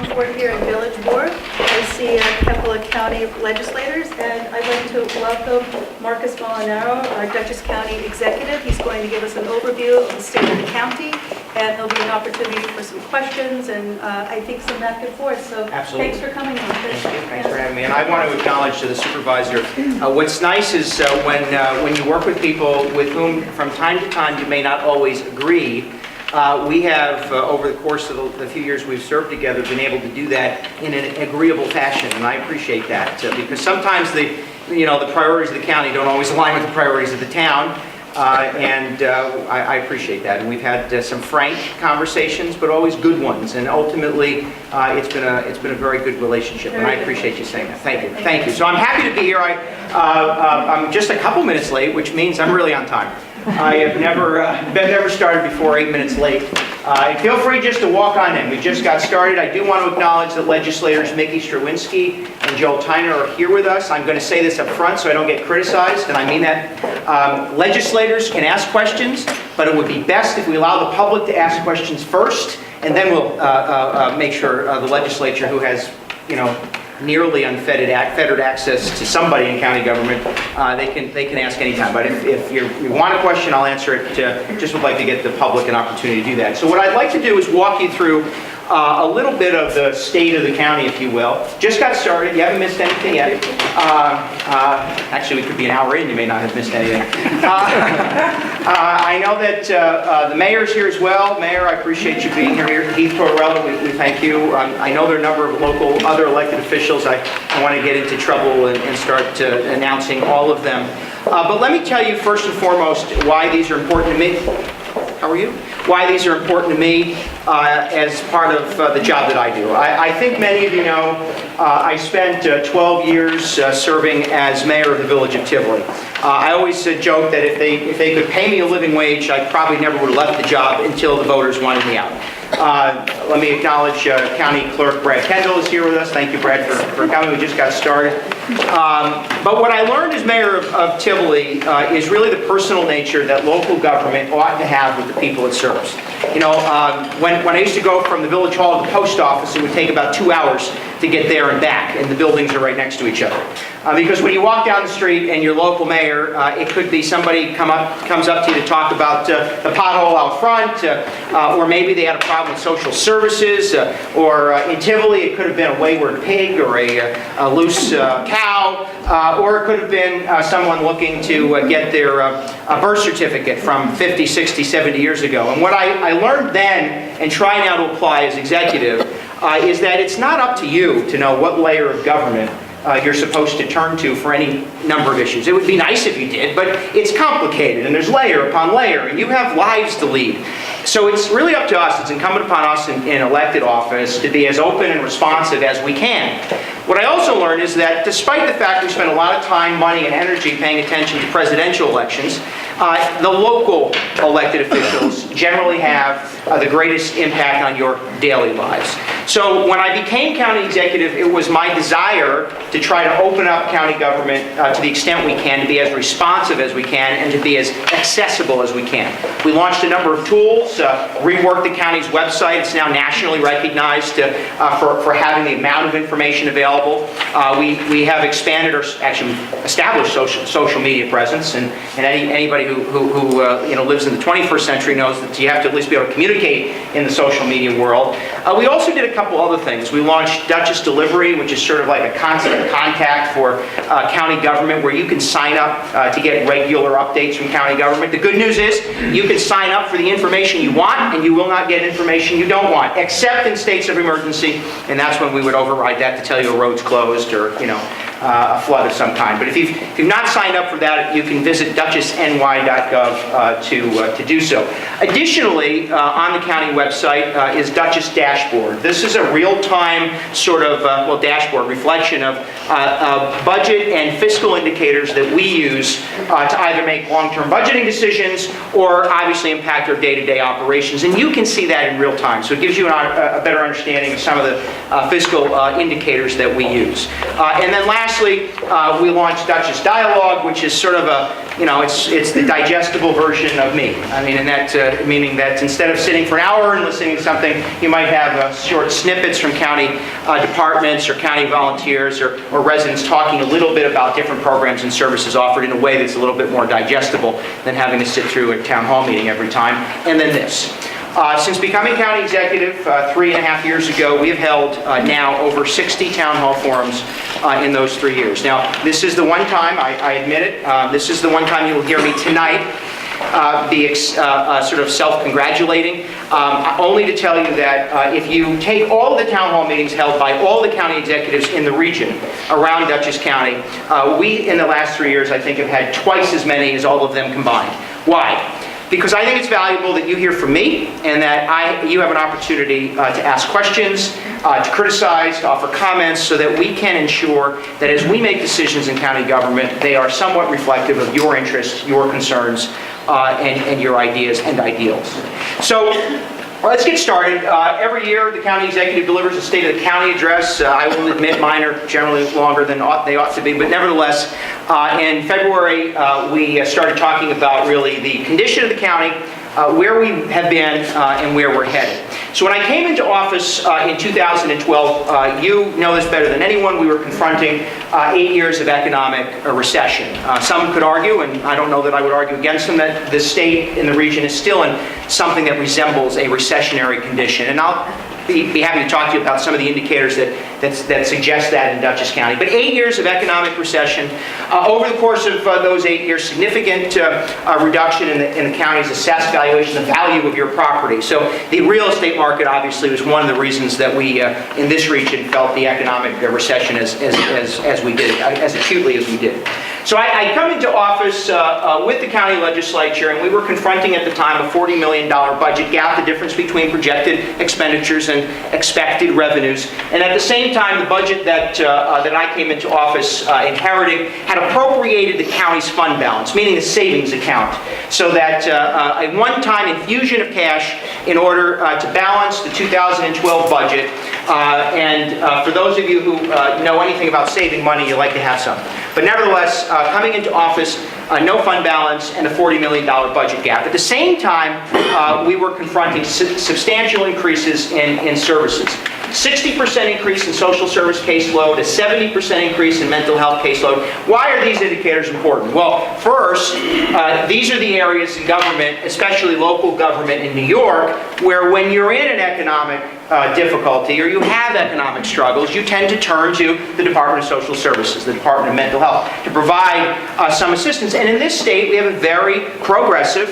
Board here in Village Board. I see a couple of county legislators, and I'd like to welcome Marcus Molinaro, our Dutchess County Executive. He's going to give us an overview of the state of the county, and there'll be an opportunity for some questions and I think some back and forth. So Absolutely. Thanks for coming, Marcus. Thank you. Thanks for having me. And I want to acknowledge to the supervisor, what's nice is when you work with people with whom from time to time you may not always agree, we have, over the course of the few years we've served together, been able to do that in an agreeable fashion, and I appreciate that because sometimes the priorities of the county don't always align with the priorities of the town, and I appreciate that. And we've had some frank conversations, but always good ones, and ultimately it's been a very good relationship, and I appreciate you saying that. Thank you. Thank you. So I'm happy to be here. I'm just a couple minutes late, which means I'm really on time. I have never started before 8 minutes late. Feel free just to walk on in. We just got started. I do want to acknowledge that legislators Mickey Strawinski and Joel Tyner are here with us. I'm going to say this up front so I don't get criticized, and I mean that. Legislators can ask questions, but it would be best if we allow the public to ask questions first, and then we'll make sure the legislature, who has, nearly unfettered access to somebody in county government, they can ask anytime. But if you want a question, I'll answer it. Just would like to get the public an opportunity to do that. So what I'd like to do is walk you through a little bit of the state of the county, if you will. Just got started. You haven't missed anything yet. Actually, we could be an hour in. You may not have missed anything. I know that the mayor's here as well. Mayor, I appreciate you being here. Heath Torello, we thank you. I know there are a number of local other elected officials. I want to get into trouble and start announcing all of them. But let me tell you first and foremost why these are important to me. How are you? Why these are important to me as part of the job that I do. I think many of you know I spent 12 years serving as mayor of the village of Tivoli. I always joke that if they could pay me a living wage, I probably never would have left the job until the voters wanted me out. Let me acknowledge County Clerk Brad Kendall is here with us. Thank you, Brad, for coming. We just got started. But what I learned as mayor of Tivoli is really the personal nature that local government ought to have with the people it serves. When I used to go from the village hall to the post office, it would take about 2 hours to get there and back, and the buildings are right next to each other. Because when you walk down the street and your local mayor, it could be somebody comes up to you to talk about the pothole out front, or maybe they had a problem with social services, or in Tivoli it could have been a wayward pig or a loose cow, or it could have been someone looking to get their birth certificate from 50, 60, 70 years ago. And what I learned then, and try now to apply as executive, is that it's not up to you to know what layer of government you're supposed to turn to for any number of issues. It would be nice if you did, but it's complicated, and there's layer upon layer, and you have lives to lead. So it's really up to us, it's incumbent upon us in elected office to be as open and responsive as we can. What I also learned is that despite the fact we spend a lot of time, money, and energy paying attention to presidential elections, the local elected officials generally have the greatest impact on your daily lives. So when I became county executive, it was my desire to try to open up county government to the extent we can, to be as responsive as we can, and to be as accessible as we can. We launched a number of tools, reworked the county's website. It's now nationally recognized for having the amount of information available. We have expanded, or actually established social media presence, and anybody who lives in the 21st century knows that you have to at least be able to communicate in the social media world. We also did a couple other things. We launched Dutchess Delivery, which is sort of like a constant contact for county government, where you can sign up to get regular updates from county government. The good news is you can sign up for the information you want, and you will not get information you don't want, except in states of emergency, and that's when we would override that to tell you a road's closed or a flood of some kind. But if you've not signed up for that, you can visit dutchessny.gov to do so. Additionally, on the county website is Dutchess Dashboard. This is a real-time sort of dashboard reflection of budget and fiscal indicators that we use to either make long-term budgeting decisions or obviously impact our day-to-day operations. And you can see that in real time. So it gives you a better understanding of some of the fiscal indicators that we use. And then last lastly, we launched Dutchess Dialogue, which is sort of a, it's the digestible version of me. I mean, and that, meaning that instead of sitting for an hour and listening to something, you might have short snippets from county departments or county volunteers or residents talking a little bit about different programs and services offered in a way that's a little bit more digestible than having to sit through a town hall meeting every time. And then this. Since becoming county executive 3.5 years ago, we have held now over 60 town hall forums in those 3 years. Now, this is the one time, I admit it, this is the one time you'll hear me tonight be sort of self-congratulating, only to tell you that if you take all the town hall meetings held by all the county executives in the region around Dutchess County, we in the last 3 years, I think, have had twice as many as all of them combined. Why? Because I think it's valuable that you hear from me and that you have an opportunity to ask questions, to criticize, to offer comments, so that we can ensure that as we make decisions in county government, they are somewhat reflective of your interests, your concerns, and your ideas and ideals. So, let's get started. Every year, the county executive delivers a State of the County address. I will admit mine are generally longer than they ought to be, but nevertheless, in February, we started talking about really the condition of the county, where we have been, and where we're headed. So when I came into office in 2012, you know this better than anyone, we were confronting 8 years of economic recession. Some could argue, and I don't know that I would argue against them, that the state in the region is still in something that resembles a recessionary condition. And I'll be happy to talk to you about some of the indicators that suggest that in Dutchess County. But 8 years of economic recession. Over the course of those 8 years, significant reduction in the county's assessed valuation, the value of your property. So the real estate market obviously was one of the reasons that we in this region felt the economic recession as we did, as acutely as we did. So I come into office with the county legislature, and we were confronting at the time a $40 million budget gap, the difference between projected expenditures and expected revenues. And at the same time, the budget that I came into office inheriting had appropriated the county's fund balance, meaning the savings account, so that a one-time infusion of cash in order to balance the 2012 budget. For those of you who know anything about saving money, you like to have some. But nevertheless, coming into office, no fund balance and a $40 million budget gap. At the same time, we were confronting substantial increases in services. 60% increase in social service caseload, a 70% increase in mental health caseload. Why are these indicators important? Well, first, these are the areas in government, especially local government in New York, where when you're in an economic difficulty or you have economic struggles, you tend to turn to the Department of Social Services, the Department of Mental Health, to provide some assistance. And in this state, we have a very progressive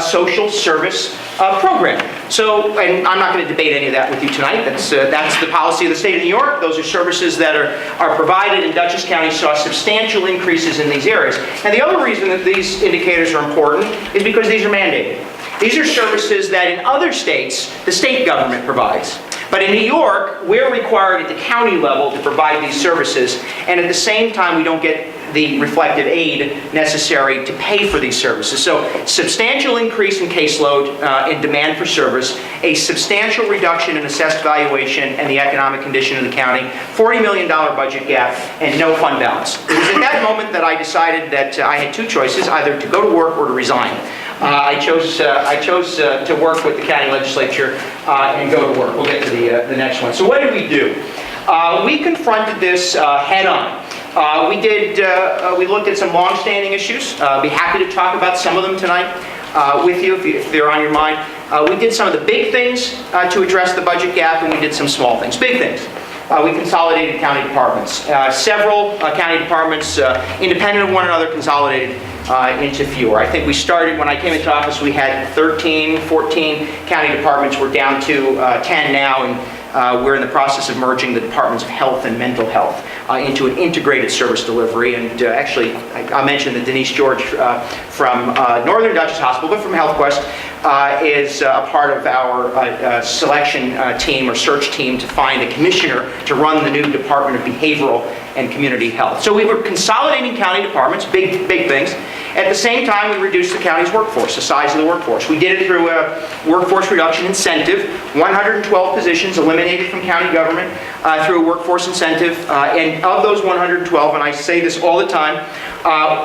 social service program. So, and I'm not going to debate any of that with you tonight. That's the policy of the state of New York. Those are services that are provided, and Dutchess County saw substantial increases in these areas. And the other reason that these indicators are important is because these are mandated. These are services that in other states, the state government provides. But in New York, we're required at the county level to provide these services, and at the same time, we don't get the reflective aid necessary to pay for these services. So, substantial increase in caseload and demand for service, a substantial reduction in assessed valuation and the economic condition of the county, $40 million budget gap, and no fund balance. It was at that moment that I decided that I had two choices, either to go to work or to resign. I chose to work with the county legislature and go to work. We'll get to the next one. So what did we do? We confronted this head-on. We looked at some long-standing issues. Be happy to talk about some of them tonight with you if they're on your mind. We did some of the big things to address the budget gap, and we did some small things. Big things. We consolidated county departments. Several county departments, independent of one another, consolidated into fewer. I think we started, when I came into office, we had 13, 14 county departments. We're down to 10 now, and we're in the process of merging the Departments of Health and Mental Health into an integrated service delivery. And actually, I mentioned that Denise George from Northern Dutchess Hospital, but from HealthQuest, is a part of our selection team or search team to find a commissioner to run the new Department of Behavioral and Community Health. So we were consolidating county departments, big things. At the same time, we reduced the county's workforce, the size of the workforce. We did it through a workforce reduction incentive, 112 positions eliminated from county government through a workforce incentive, and of those 112, and I say this all the time,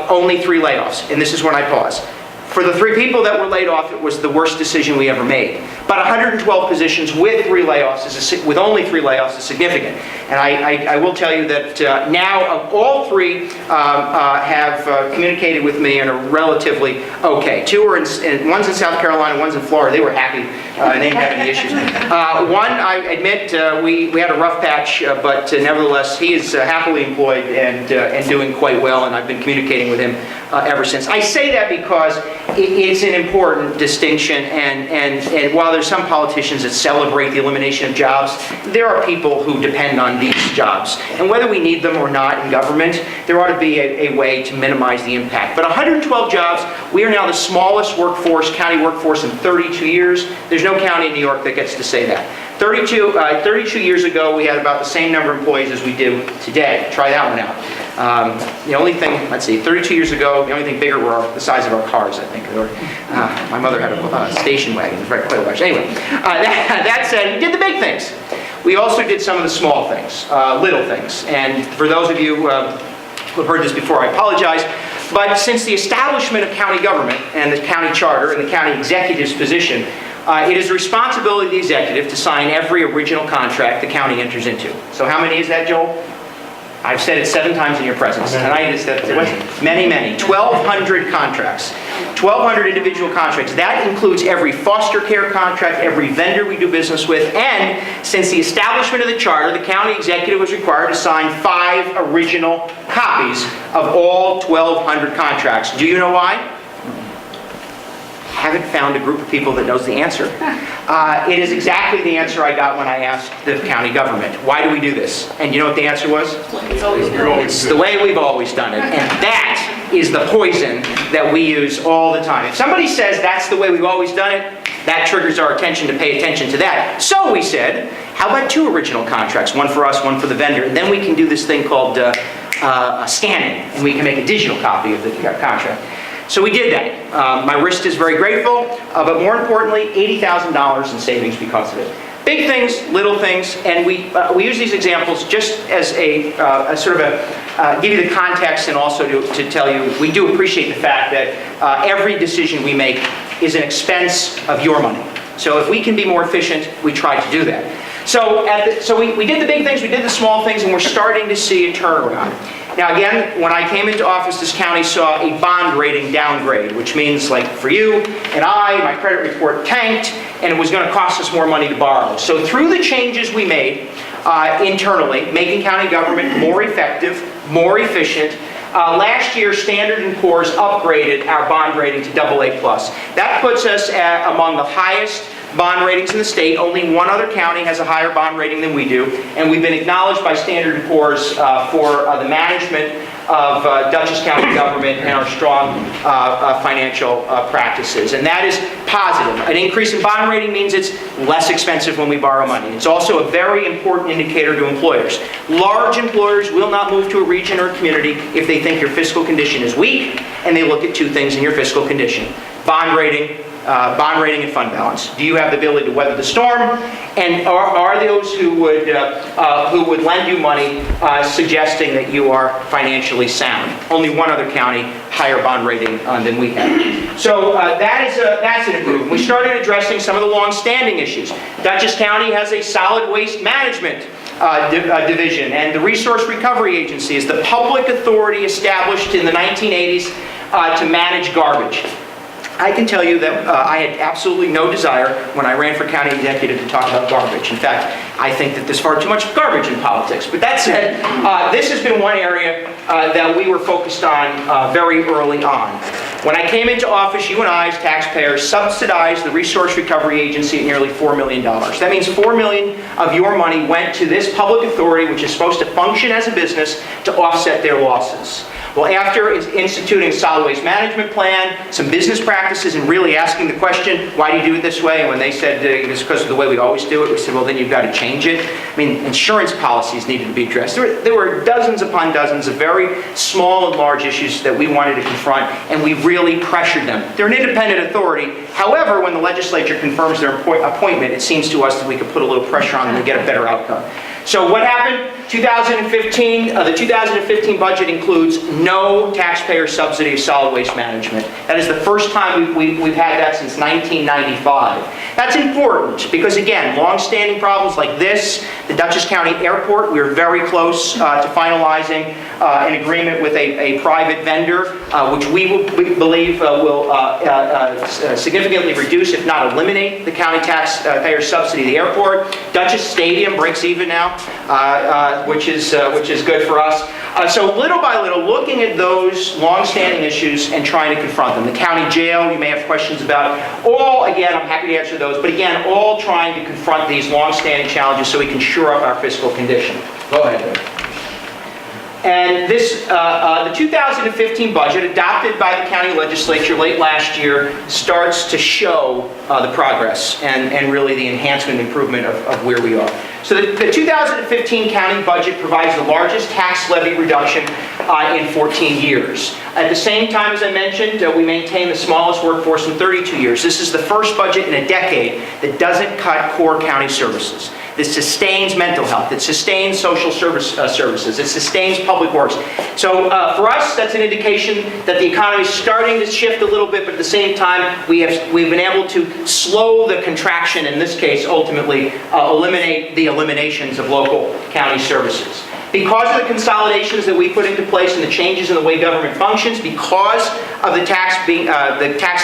only 3 layoffs, and this is when I pause. For the 3 people that were laid off, it was the worst decision we ever made. But 112 positions with with only 3 layoffs is significant. And I will tell you that now all 3 have communicated with me and are relatively okay. 2 are one's in South Carolina, one's in Florida. They were happy and they didn't have any issues. One, I admit, we had a rough patch, but nevertheless, he is happily employed and doing quite well, and I've been communicating with him ever since. I say that because it's an important distinction, and while there's some politicians that celebrate the elimination of jobs, there are people who depend on these jobs. And whether we need them or not in government, there ought to be a way to minimize the impact. But 112 jobs, we are now the smallest county workforce in 32 years. There's no county in New York that gets to say that. 32 years ago, we had about the same number of employees as we do today. Try that one out. The only thing, 32 years ago, the only thing bigger were the size of our cars, I think. My mother had a station wagon, quite large. Anyway, that said, we did the big things. We also did some of the small things, little things. And for those of you who have heard this before, I apologize. But since the establishment of county government and the county charter and the county executive's position, it is the responsibility of the executive to sign every original contract the county enters into. So how many is that, Joel? I've said it 7 times in your presence. Tonight is that many. 1,200 contracts. 1,200 individual contracts. That includes every foster care contract, every vendor we do business with, and since the establishment of the charter, the county executive was required to sign 5 original copies of all 1,200 contracts. Do you know why? Haven't found a group of people that knows the answer. It is exactly the answer I got when I asked the county government. Why do we do this? And you know what the answer was? It's the way we've always done it. And that is the poison that we use all the time. If somebody says that's the way we've always done it, that triggers our attention to pay attention to that. So we said, how about 2 original contracts? One for us, one for the vendor. And then we can do this thing called scanning, and we can make a digital copy of the contract. So we did that. My wrist is very grateful, but more importantly, $80,000 in savings because of it. Big things, little things, and we use these examples just as a sort of give you the context and also to tell you we do appreciate the fact that every decision we make is an expense of your money. So if we can be more efficient, we try to do that. So we did the big things, we did the small things, and we're starting to see a turnaround. Now again, when I came into office, this county saw a bond rating downgrade, which means like for you and my credit report tanked, and it was going to cost us more money to borrow. So through the changes we made internally, making county government more effective, more efficient, last year Standard & Poor's upgraded our bond rating to AA+. That puts us among the highest bond ratings in the state. Only one other county has a higher bond rating than we do, and we've been acknowledged by Standard & Poor's for the management of Dutchess County government and our strong financial practices, and that is positive. An increase in bond rating means it's less expensive when we borrow money. It's also a very important indicator to employers. Large employers will not move to a region or a community if they think your fiscal condition is weak, and they look at 2 things in your fiscal condition: bond rating and fund balance. Do you have the ability to weather the storm? And are those who would lend you money suggesting that you are financially sound? Only one other county higher bond rating than we have. So that's an improvement. We started addressing some of the long-standing issues. Dutchess County has a solid waste management division, and the Resource Recovery Agency is the public authority established in the 1980s to manage garbage. I can tell you that I had absolutely no desire when I ran for county executive to talk about garbage. In fact, I think that there's far too much garbage in politics. But that said, this has been one area that we were focused on very early on. When I came into office, you and I, as taxpayers, subsidized the Resource Recovery Agency at nearly $4 million. That means $4 million of your money went to this public authority, which is supposed to function as a business, to offset their losses. Well, after instituting a solid waste management plan, some business practices, and really asking the question, why do you do it this way? And when they said it's because of the way we always do it, we said, well, then you've got to change it. I mean, insurance policies needed to be addressed. There were dozens upon dozens of very small and large issues that we wanted to confront, and we really pressured them. They're an independent authority. However, when the legislature confirms their appointment, it seems to us that we could put a little pressure on them to get a better outcome. So what happened? 2015, the 2015 budget includes no taxpayer subsidy of solid waste management. That is the first time we've had that since 1995. That's important because, again, long-standing problems like this, the Dutchess County Airport, we were very close to finalizing an agreement with a private vendor, which we believe will significantly reduce, if not eliminate, the county taxpayer subsidy of the airport. Dutchess Stadium breaks even now, which is good for us. So little by little, looking at those long-standing issues and trying to confront them. The county jail, you may have questions about. All, again, I'm happy to answer those, but again, all trying to confront these long-standing challenges so we can shore up our fiscal condition. Go ahead. And this, the 2015 budget, adopted by the county legislature late last year, starts to show the progress and really the enhancement and improvement of where we are. So the 2015 county budget provides the largest tax levy reduction in 14 years. At the same time, as I mentioned, we maintain the smallest workforce in 32 years. This is the first budget in a decade that doesn't cut core county services. This sustains mental health. It sustains social services. It sustains public works. So for us, that's an indication that the economy is starting to shift a little bit, but at the same time, we've been able to slow the contraction, in this case, ultimately eliminate the eliminations of local county services. Because of the consolidations that we put into place and the changes in the way government functions, because of the tax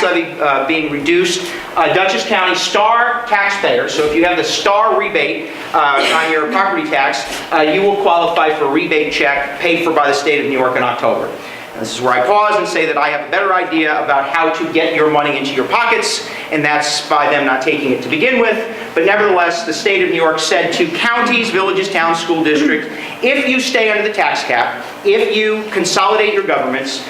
levy being reduced, Dutchess County star taxpayers, so if you have the star rebate on your property tax, you will qualify for a rebate check paid for by the state of New York in October. This is where I pause and say that I have a better idea about how to get your money into your pockets, and that's by them not taking it to begin with. But nevertheless, the state of New York said to counties, villages, towns, school districts, if you stay under the tax cap, if you consolidate your governments,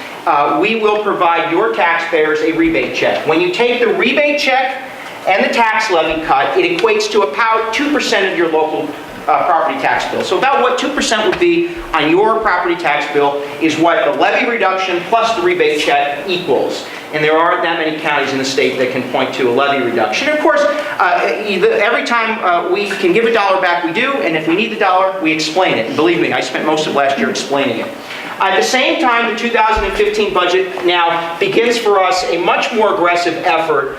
we will provide your taxpayers a rebate check. When you take the rebate check and the tax levy cut, it equates to about 2% of your local property tax bill. So about what 2% would be on your property tax bill is what the levy reduction plus the rebate check equals. And there aren't that many counties in the state that can point to a levy reduction. And of course, every time we can give a dollar back, we do, and if we need the dollar, we explain it. And believe me, I spent most of last year explaining it. At the same time, the 2015 budget now begins for us a much more aggressive effort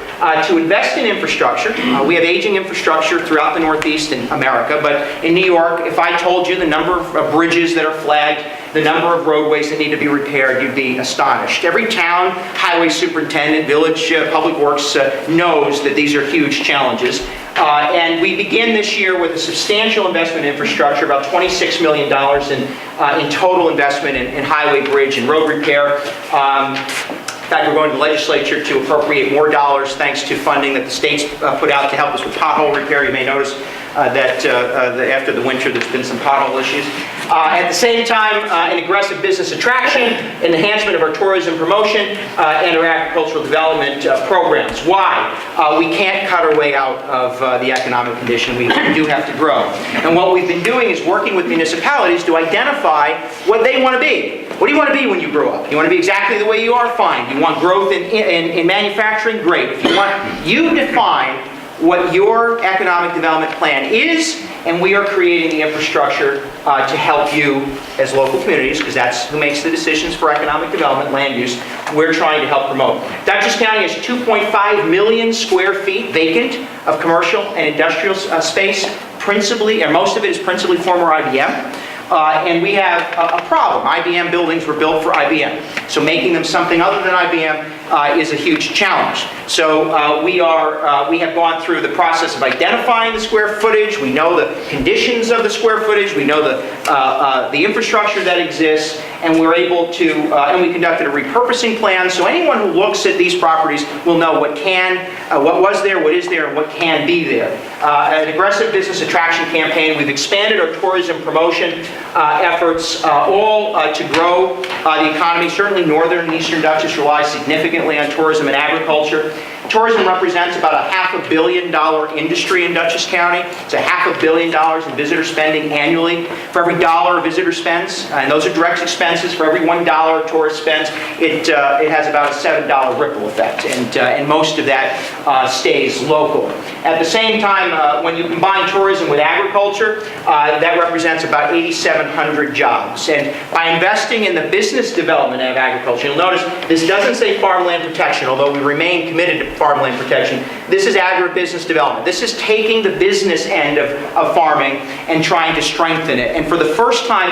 to invest in infrastructure. We have aging infrastructure throughout the Northeast in America, but in New York, if I told you the number of bridges that are flagged, the number of roadways that need to be repaired, you'd be astonished. Every town, highway superintendent, village public works knows that these are huge challenges. And we begin this year with a substantial investment in infrastructure, about $26 million in total investment in highway, bridge, and road repair. In fact, we're going to the legislature to appropriate more dollars thanks to funding that the states put out to help us with pothole repair. You may notice that after the winter there's been some pothole issues. At the same time, an aggressive business attraction, enhancement of our tourism promotion, and our agricultural development programs. Why? We can't cut our way out of the economic condition. We do have to grow. And what we've been doing is working with municipalities to identify what they want to be. What do you want to be when you grow up? You want to be exactly the way you are? Fine. You want growth in manufacturing? Great. If you define what your economic development plan is, and we are creating the infrastructure to help you as local communities, because that's who makes the decisions for economic development, land use. We're trying to help promote. Dutchess County has 2.5 million square feet vacant of commercial and industrial space, principally, and most of it is principally former IBM. And we have a problem. IBM buildings were built for IBM. So making them something other than IBM is a huge challenge. So we have gone through the process of identifying the square footage. We know the conditions of the square footage. We know the infrastructure that exists. and we're able to, and we conducted a repurposing plan, so anyone who looks at these properties will know what was there, what is there, and what can be there. An aggressive business attraction campaign. We've expanded our tourism promotion efforts, all to grow the economy. Certainly northern and eastern Dutchess rely significantly on tourism and agriculture. Tourism represents about a $500 million industry in Dutchess County. It's a $500 million in visitor spending annually. For every dollar a visitor spends, and those are direct expenses, for every $1 a tourist spends, it has about a $7 ripple effect, and most of that stays local. At the same time, when you combine tourism with agriculture, that represents about 8,700 jobs. And by investing in the business development of agriculture, you'll notice this doesn't say farmland protection, although we remain committed to farmland protection. This is agribusiness development. This is taking the business end of farming and trying to strengthen it. And for the first time,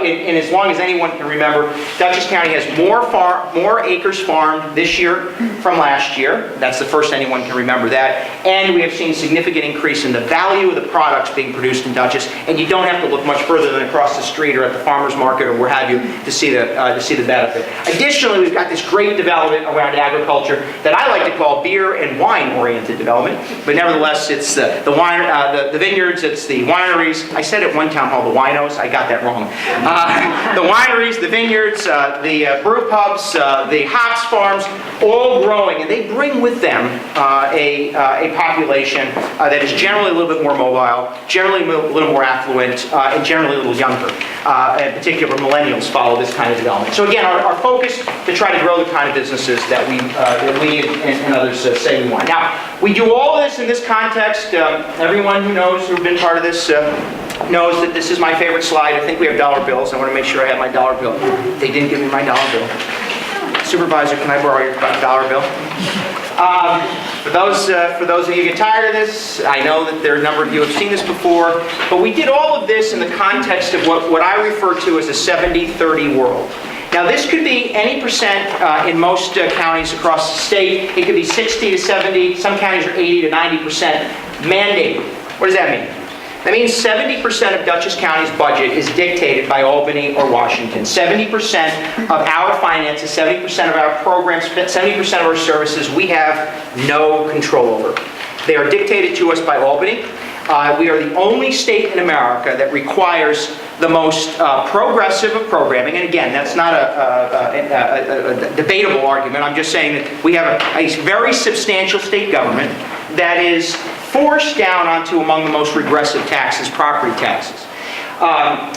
in as long as anyone can remember, Dutchess County has more acres farmed this year from last year. That's the first anyone can remember that. And we have seen significant increase in the value of the products being produced in Dutchess. And you don't have to look much further than across the street or at the farmer's market or where have you to see the benefit. Additionally, we've got this great development around agriculture that I like to call beer and wine-oriented development, but nevertheless, it's the vineyards, it's the wineries. I said at one town hall, the winos. I got that wrong. The wineries, the vineyards, the brew pubs, the hops farms, all growing, and they bring with them a population that is generally a little bit more mobile, generally a little more affluent, and generally a little younger. In particular, millennials follow this kind of development. So again, our focus to try to grow the kind of businesses that we and others say we want. Now, we do all of this in this context. Everyone who knows, who've been part of this, knows that this is my favorite slide. I think we have dollar bills. I want to make sure I have my dollar bill. They didn't give me my dollar bill. Supervisor, can I borrow your dollar bill? For those of you who get tired of this, I know that there are a number of you who have seen this before, but we did all of this in the context of what I refer to as a 70-30 world. Now, this could be any percent in most counties across the state. It could be 60 to 70. Some counties are 80 to 90% mandated. What does that mean? That means 70% of Dutchess County's budget is dictated by Albany or Washington. 70% of our finances, 70% of our programs, 70% of our services, we have no control over. They are dictated to us by Albany. We are the only state in America that requires the most progressive of programming. And again, that's not a debatable argument. I'm just saying that we have a very substantial state government that is forced down onto among the most regressive taxes, property taxes.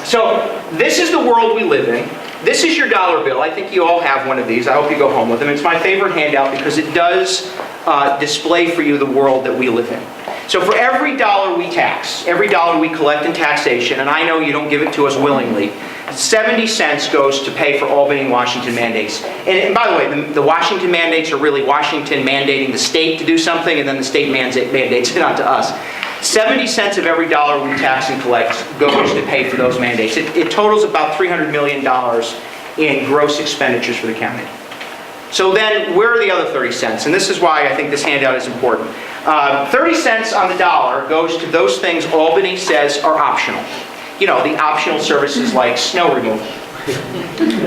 So this is the world we live in. This is your dollar bill. I think you all have one of these. I hope you go home with them. It's my favorite handout because it does display for you the world that we live in. So for every dollar we tax, every dollar we collect in taxation, and I know you don't give it to us willingly, 70 cents goes to pay for Albany and Washington mandates. And by the way, the Washington mandates are really Washington mandating the state to do something, and then the state mandates it onto us. 70 cents of every dollar we tax and collect goes to pay for those mandates. It totals about $300 million in gross expenditures for the county. So then, where are the other 30 cents? And this is why I think this handout is important. 30 cents on the dollar goes to those things Albany says are optional. You know, the optional services like snow removal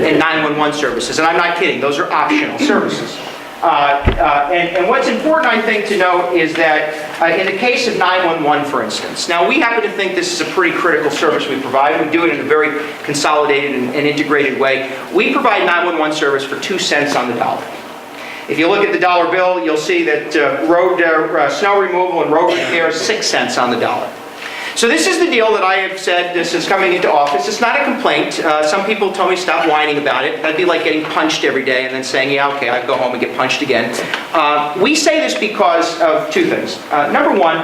and 911 services. And I'm not kidding, those are optional services. And what's important, I think, to note is that in the case of 911, for instance, now we happen to think this is a pretty critical service we provide. We do it in a very consolidated and integrated way. We provide 911 service for 2 cents on the dollar. If you look at the dollar bill, you'll see that snow removal and road repair is 6 cents on the dollar. So this is the deal that I have said since coming into office. It's not a complaint. Some people told me stop whining about it. That'd be like getting punched every day and then saying, yeah, okay, I'd go home and get punched again. We say this because of two things. Number one,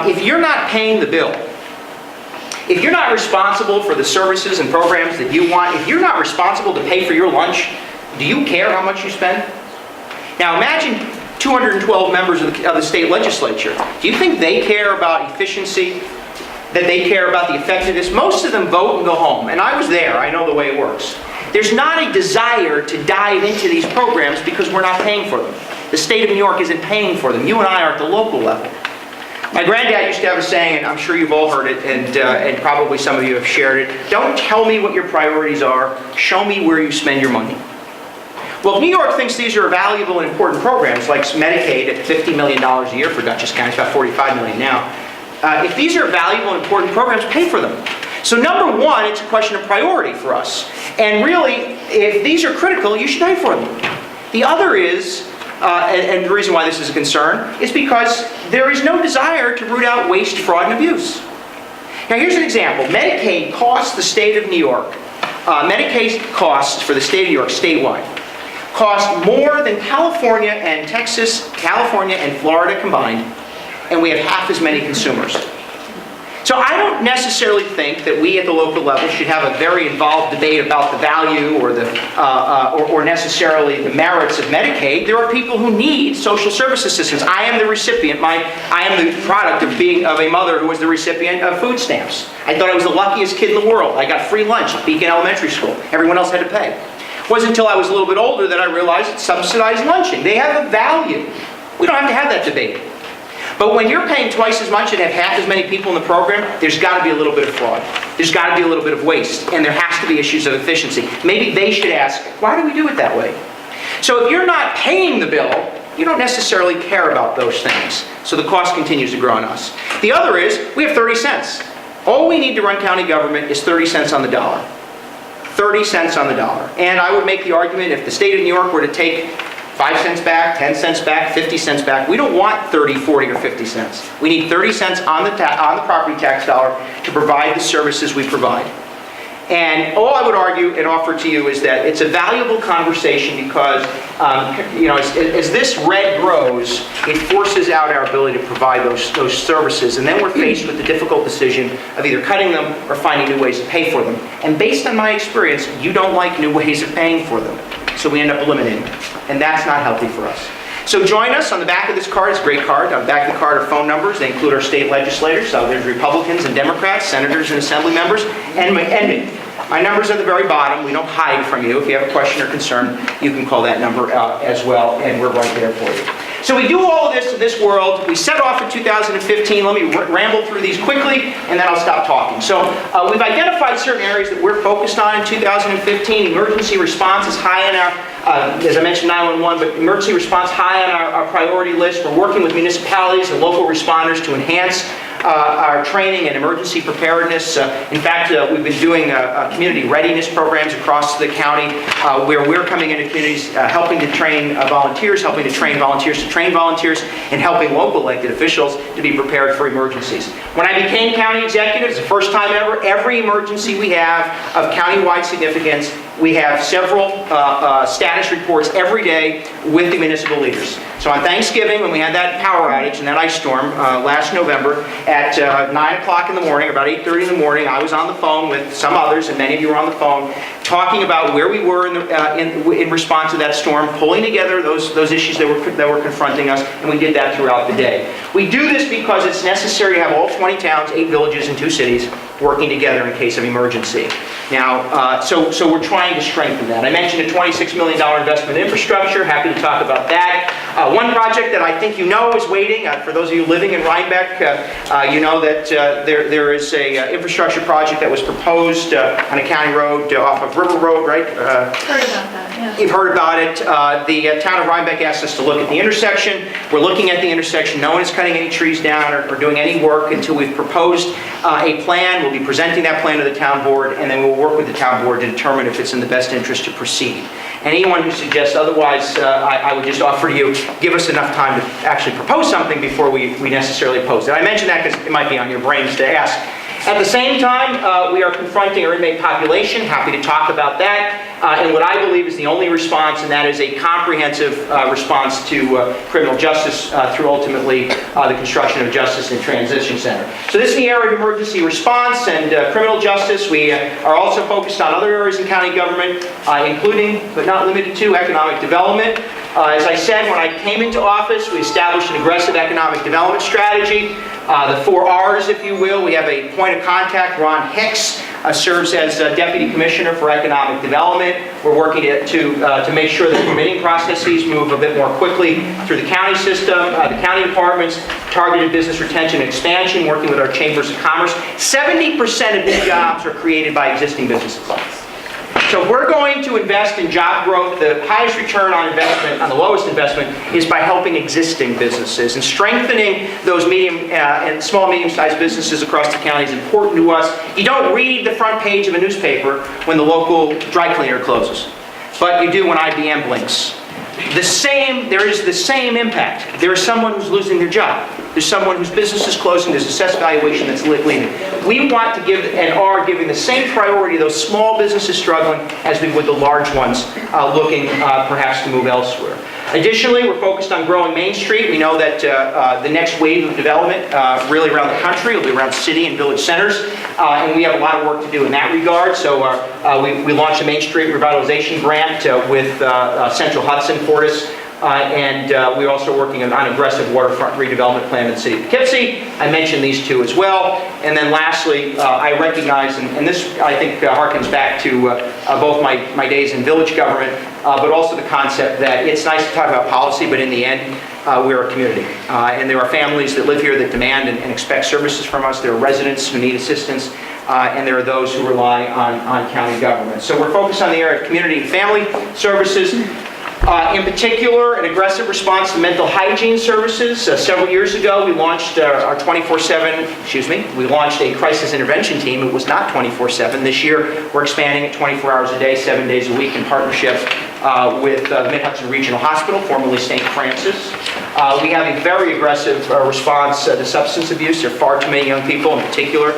if you're not paying the bill, if you're not responsible for the services and programs that you want, if you're not responsible to pay for your lunch, do you care how much you spend? Now imagine 212 members of the state legislature. Do you think they care about efficiency? That they care about the effectiveness? Most of them vote and go home. And I was there. I know the way it works. There's not a desire to dive into these programs because we're not paying for them. The state of New York isn't paying for them. You and I are at the local level. My granddad used to have a saying, and I'm sure you've all heard it, and probably some of you have shared it. Don't tell me what your priorities are, show me where you spend your money. Well, if New York thinks these are valuable and important programs, like Medicaid at $50 million a year for Dutchess County, it's about $45 million now. If these are valuable and important programs, pay for them. So number one, it's a question of priority for us. And really, if these are critical, you should pay for them. The other is, and the reason why this is a concern, is because there is no desire to root out waste, fraud, and abuse. Now here's an example. Medicaid costs the state of New York, Medicaid costs for the state of New York statewide, cost more than California and Texas, California and Florida combined, and we have half as many consumers. So I don't necessarily think that we at the local level should have a very involved debate about the value or or necessarily the merits of Medicaid. There are people who need social service assistance. I am the recipient. I am the product of a mother who was the recipient of food stamps. I thought I was the luckiest kid in the world. I got free lunch at Beacon Elementary School. Everyone else had to pay. It wasn't until I was a little bit older that I realized it's subsidized lunching. They have a value. We don't have to have that debate. But when you're paying twice as much and have half as many people in the program, there's got to be a little bit of fraud. There's got to be a little bit of waste. And there has to be issues of efficiency. Maybe they should ask, why do we do it that way? So if you're not paying the bill, you don't necessarily care about those things. So the cost continues to grow on us. The other is, we have 30 cents. All we need to run county government is 30 cents on the dollar. 30 cents on the dollar. And I would make the argument, if the state of New York were to take 5 cents back, 10 cents back, 50 cents back, we don't want 30, 40, or 50 cents. We need 30 cents on the property tax dollar to provide the services we provide. And all I would argue and offer to you is that it's a valuable conversation because, as this red grows, it forces out our ability to provide those services. And then we're faced with the difficult decision of either cutting them or finding new ways to pay for them. And based on my experience, you don't like new ways of paying for them. So we end up eliminating them. And that's not healthy for us. So join us. On the back of this card, it's a great card. On the back of the card are phone numbers. They include our state legislators. So there's Republicans and Democrats, senators and assembly members, and me. My numbers are at the very bottom. We don't hide from you. If you have a question or concern, you can call that number as well, and we're right there for you. So we do all of this in this world. We set off in 2015. Let me ramble through these quickly, and then I'll stop talking. So we've identified certain areas that we're focused on in 2015. Emergency response is high on our, as I mentioned, 911, but emergency response high on our priority list. We're working with municipalities and local responders to enhance our training and emergency preparedness. In fact, we've been doing community readiness programs across the county where we're coming into communities, helping to train volunteers, helping to train volunteers to train volunteers, and helping local elected officials to be prepared for emergencies. When I became county executive, it's the first time ever, every emergency we have of countywide significance, we have several status reports every day with the municipal leaders. So on Thanksgiving, when we had that power outage and that ice storm last November, at 9 o'clock in the morning, about 8:30 in the morning, I was on the phone with some others, and many of you were on the phone, talking about where we were in response to that storm, pulling together those issues that were confronting us, and we did that throughout the day. We do this because it's necessary to have all 20 towns, 8 villages, and 2 cities working together in case of emergency. Now, so we're trying to strengthen that. I mentioned a $26 million investment in infrastructure. Happy to talk about that. One project that I think you know is waiting, for those of you living in Rhinebeck, you know that there is a infrastructure project that was proposed on a county road off of River Road, right? Heard about that, yeah. You've heard about it. The town of Rhinebeck asked us to look at the intersection. We're looking at the intersection. No one is cutting any trees down or doing any work until we've proposed a plan. We'll be presenting that plan to the town board, and then we'll work with the town board to determine if it's in the best interest to proceed. Anyone who suggests otherwise, I would just offer to you, give us enough time to actually propose something before we necessarily post it. I mention that because it might be on your brains to ask. At the same time, we are confronting our inmate population. Happy to talk about that. And what I believe is the only response, and that is a comprehensive response to criminal justice through ultimately the construction of a Justice and Transition Center. So this is the area of emergency response and criminal justice. We are also focused on other areas in county government, including, but not limited to, economic development. As I said, when I came into office, we established an aggressive economic development strategy. The 4 R's, if you will. We have a point of contact, Ron Hicks, serves as Deputy Commissioner for Economic Development. We're working to make sure that permitting processes move a bit more quickly through the county system, the county departments, targeted business retention and expansion, working with our chambers of commerce. 70% of new jobs are created by existing businesses. So we're going to invest in job growth. The highest return on investment, on the lowest investment, is by helping existing businesses. And strengthening those medium and small, medium-sized businesses across the county is important to us. You don't read the front page of a newspaper when the local dry cleaner closes, but you do when IBM blinks. There is the same impact. There is someone who's losing their job. There's someone whose business is closing. There's assessed valuation that's leaving. We want to give and are giving the same priority to those small businesses struggling as we would the large ones looking perhaps to move elsewhere. Additionally, we're focused on growing Main Street. We know that the next wave of development really around the country will be around city and village centers, and we have a lot of work to do in that regard. So we launched a Main Street Revitalization Grant with Central Hudson, Fortis, and we're also working on an aggressive waterfront redevelopment plan in the city of Poughkeepsie. I mentioned these two as well. And then lastly, I recognize, and this I think harkens back to both my days in village government, but also the concept that it's nice to talk about policy, but in the end, we're a community. And there are families that live here that demand and expect services from us. There are residents who need assistance. And there are those who rely on county government. So we're focused on the area of community and family services. In particular, an aggressive response to mental hygiene services. Several years ago, we launched our 24/7, we launched a crisis intervention team. It was not 24/7. This year, we're expanding it 24 hours a day, 7 days a week in partnership with the Mid-Hudson Regional Hospital, formerly St. Francis. We have a very aggressive response to substance abuse. There are far too many young people in particular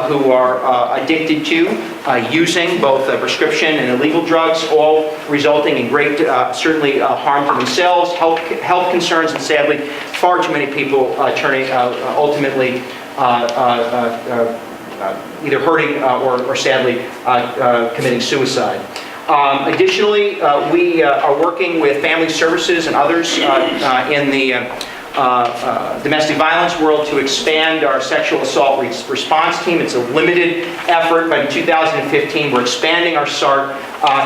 who are addicted to using both prescription and illegal drugs, all resulting in great, certainly harm to themselves, health concerns, and sadly, far too many people turning ultimately either hurting or sadly committing suicide. Additionally, we are working with family services and others in the domestic violence world to expand our sexual assault response team. It's a limited effort, but in 2015 we're expanding our SART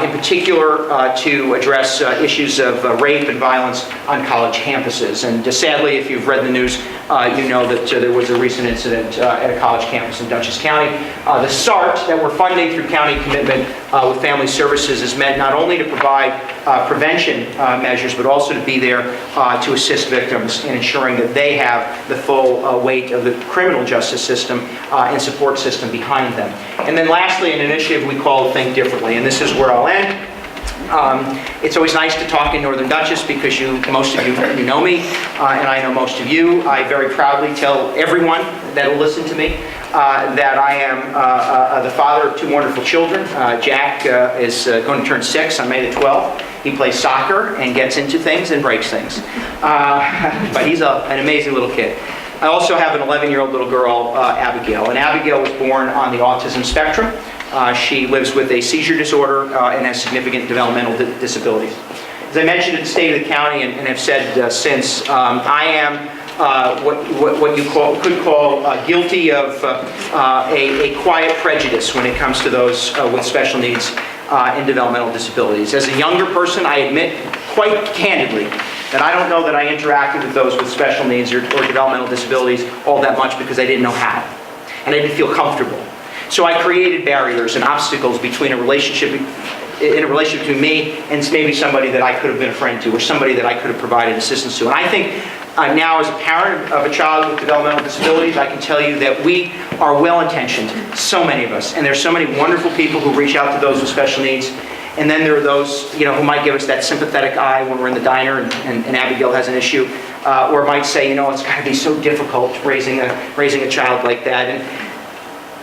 in particular to address issues of rape and violence on college campuses. And sadly, if you've read the news, you know that there was a recent incident at a college campus in Dutchess County. The SART that we're funding through county commitment with family services is meant not only to provide prevention measures, but also to be there to assist victims in ensuring that they have the full weight of the criminal justice system and support system behind them. And then lastly, an initiative we call Think Differently, and this is where I'll end. It's always nice to talk in Northern Dutchess because most of you know me, and I know most of you. I very proudly tell everyone that will listen to me that I am the father of two wonderful children. Jack is going to turn 6 on May the 12th. He plays soccer and gets into things and breaks things. But he's an amazing little kid. I also have an 11-year-old little girl, Abigail. And Abigail was born on the autism spectrum. She lives with a seizure disorder and has significant developmental disabilities. As I mentioned at the State of the County and have said since, I am what you could call guilty of a quiet prejudice when it comes to those with special needs and developmental disabilities. As a younger person, I admit quite candidly that I don't know that I interacted with those with special needs or developmental disabilities all that much because I didn't know how, and I didn't feel comfortable. So I created barriers and obstacles between a relationship between me and maybe somebody that I could have been a friend to or somebody that I could have provided assistance to. And I think now as a parent of a child with developmental disabilities, I can tell you that we are well-intentioned, so many of us, and there's so many wonderful people who reach out to those with special needs. And then there are those, who might give us that sympathetic eye when we're in the diner and Abigail has an issue, or might say, it's got to be so difficult raising a child like that. And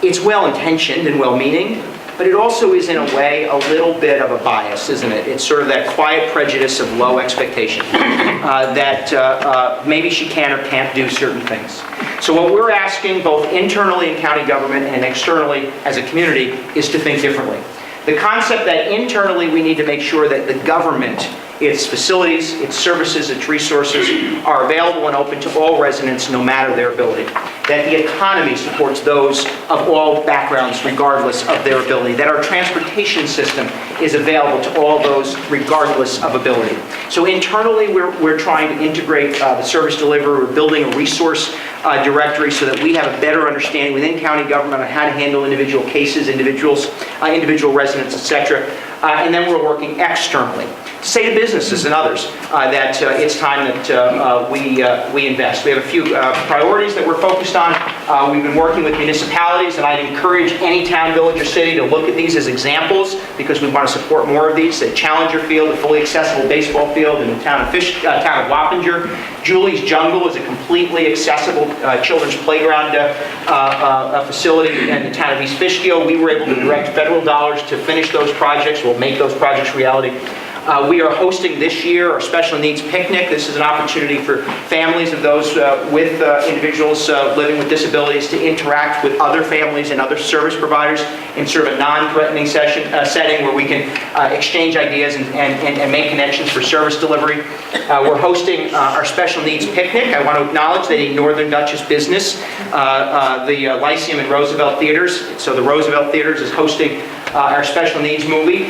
it's well-intentioned and well-meaning, but it also is, in a way, a little bit of a bias, isn't it? It's sort of that quiet prejudice of low expectation that maybe she can or can't do certain things. So what we're asking, both internally in county government and externally as a community, is to think differently. The concept that internally we need to make sure that the government, its facilities, its services, its resources are available and open to all residents no matter their ability. That the economy supports those of all backgrounds regardless of their ability. That our transportation system is available to all those regardless of ability. So internally we're trying to integrate the service delivery. We're building a resource directory so that we have a better understanding within county government on how to handle individual cases, individual residents, etc. And then we're working externally to say to businesses and others that it's time that we invest. We have a few priorities that we're focused on. We've been working with municipalities, and I'd encourage any town, village, or city to look at these as examples because we want to support more of these. The Challenger Field, a fully accessible baseball field in the town of Wappinger. Julie's Jungle is a completely accessible children's playground facility in the town of East Fishkill. We were able to direct federal dollars to finish those projects. We'll make those projects reality. We are hosting this year our Special Needs Picnic. This is an opportunity for families of those with individuals living with disabilities to interact with other families and other service providers in sort of a non-threatening setting where we can exchange ideas and make connections for service delivery. We're hosting our Special Needs Picnic. I want to acknowledge that a Northern Dutchess business, the Lyceum and Roosevelt Theaters. So the Roosevelt Theaters is hosting our special needs movie.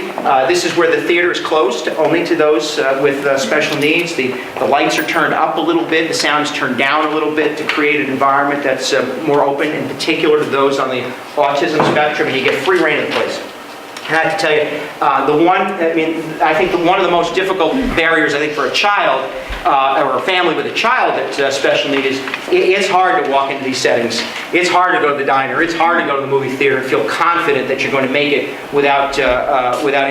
This is where the theater is closed only to those with special needs. The lights are turned up a little bit, the sound is turned down a little bit to create an environment that's more open, in particular to those on the autism spectrum, and you get free reign of the place. And I have to tell you, I think one of the most difficult barriers, for a child or a family with a child that's special need is it's hard to walk into these settings. It's hard to go to the diner. It's hard to go to the movie theater and feel confident that you're going to make it without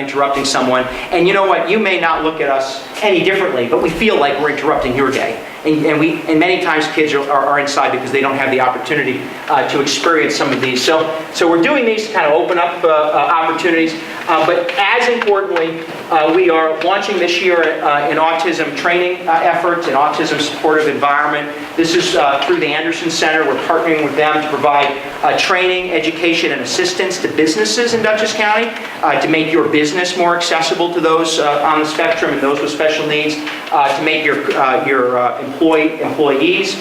interrupting someone. And you know what? You may not look at us any differently, but we feel like we're interrupting your day. And many times kids are inside because they don't have the opportunity to experience some of these. So we're doing these to kind of open up opportunities. But as importantly, we are launching this year an autism training effort, an autism supportive environment. This is through the Anderson Center. We're partnering with them to provide training, education, and assistance to businesses in Dutchess County to make your business more accessible to those on the spectrum and those with special needs, to make your employees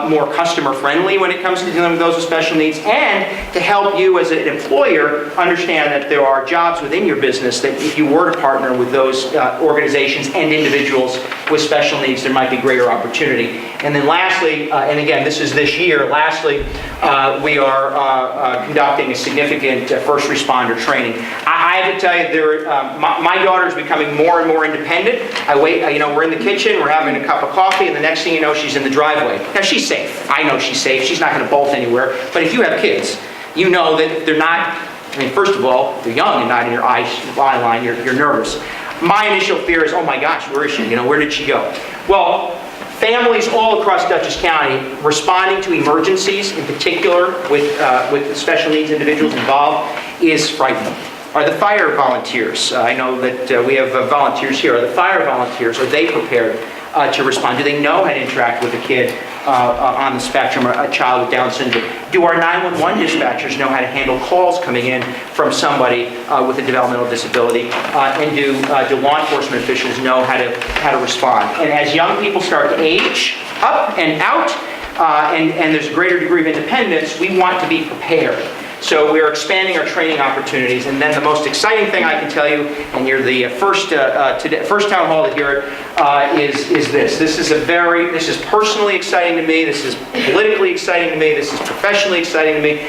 more customer friendly when it comes to dealing with those with special needs, and to help you as an employer understand that there are jobs within your business that if you were to partner with those organizations and individuals with special needs, there might be greater opportunity. And then lastly, and again, this is this year, lastly, we are conducting a significant first responder training. I have to tell you, my daughter is becoming more and more independent. We're in the kitchen, we're having a cup of coffee, and the next thing you know, she's in the driveway. Now, she's safe. I know she's safe. She's not going to bolt anywhere. But if you have kids, you know that if they're not, first of all, they're young and not in your eye line, you're nervous. My initial fear is, oh my gosh, where is she? Where did she go? Well, families all across Dutchess County responding to emergencies, in particular with special needs individuals involved, is frightening. Are the fire volunteers, I know that we have volunteers here, are the fire volunteers, are they prepared to respond? Do they know how to interact with a kid on the spectrum, or a child with Down syndrome? Do our 911 dispatchers know how to handle calls coming in from somebody with a developmental disability? And do law enforcement officials know how to respond? And as young people start to age up and out, and there's a greater degree of independence, we want to be prepared. So we are expanding our training opportunities, and then the most exciting thing I can tell you, and you're the first town hall to hear it, is this. This is personally exciting to me. This is politically exciting to me. This is professionally exciting to me.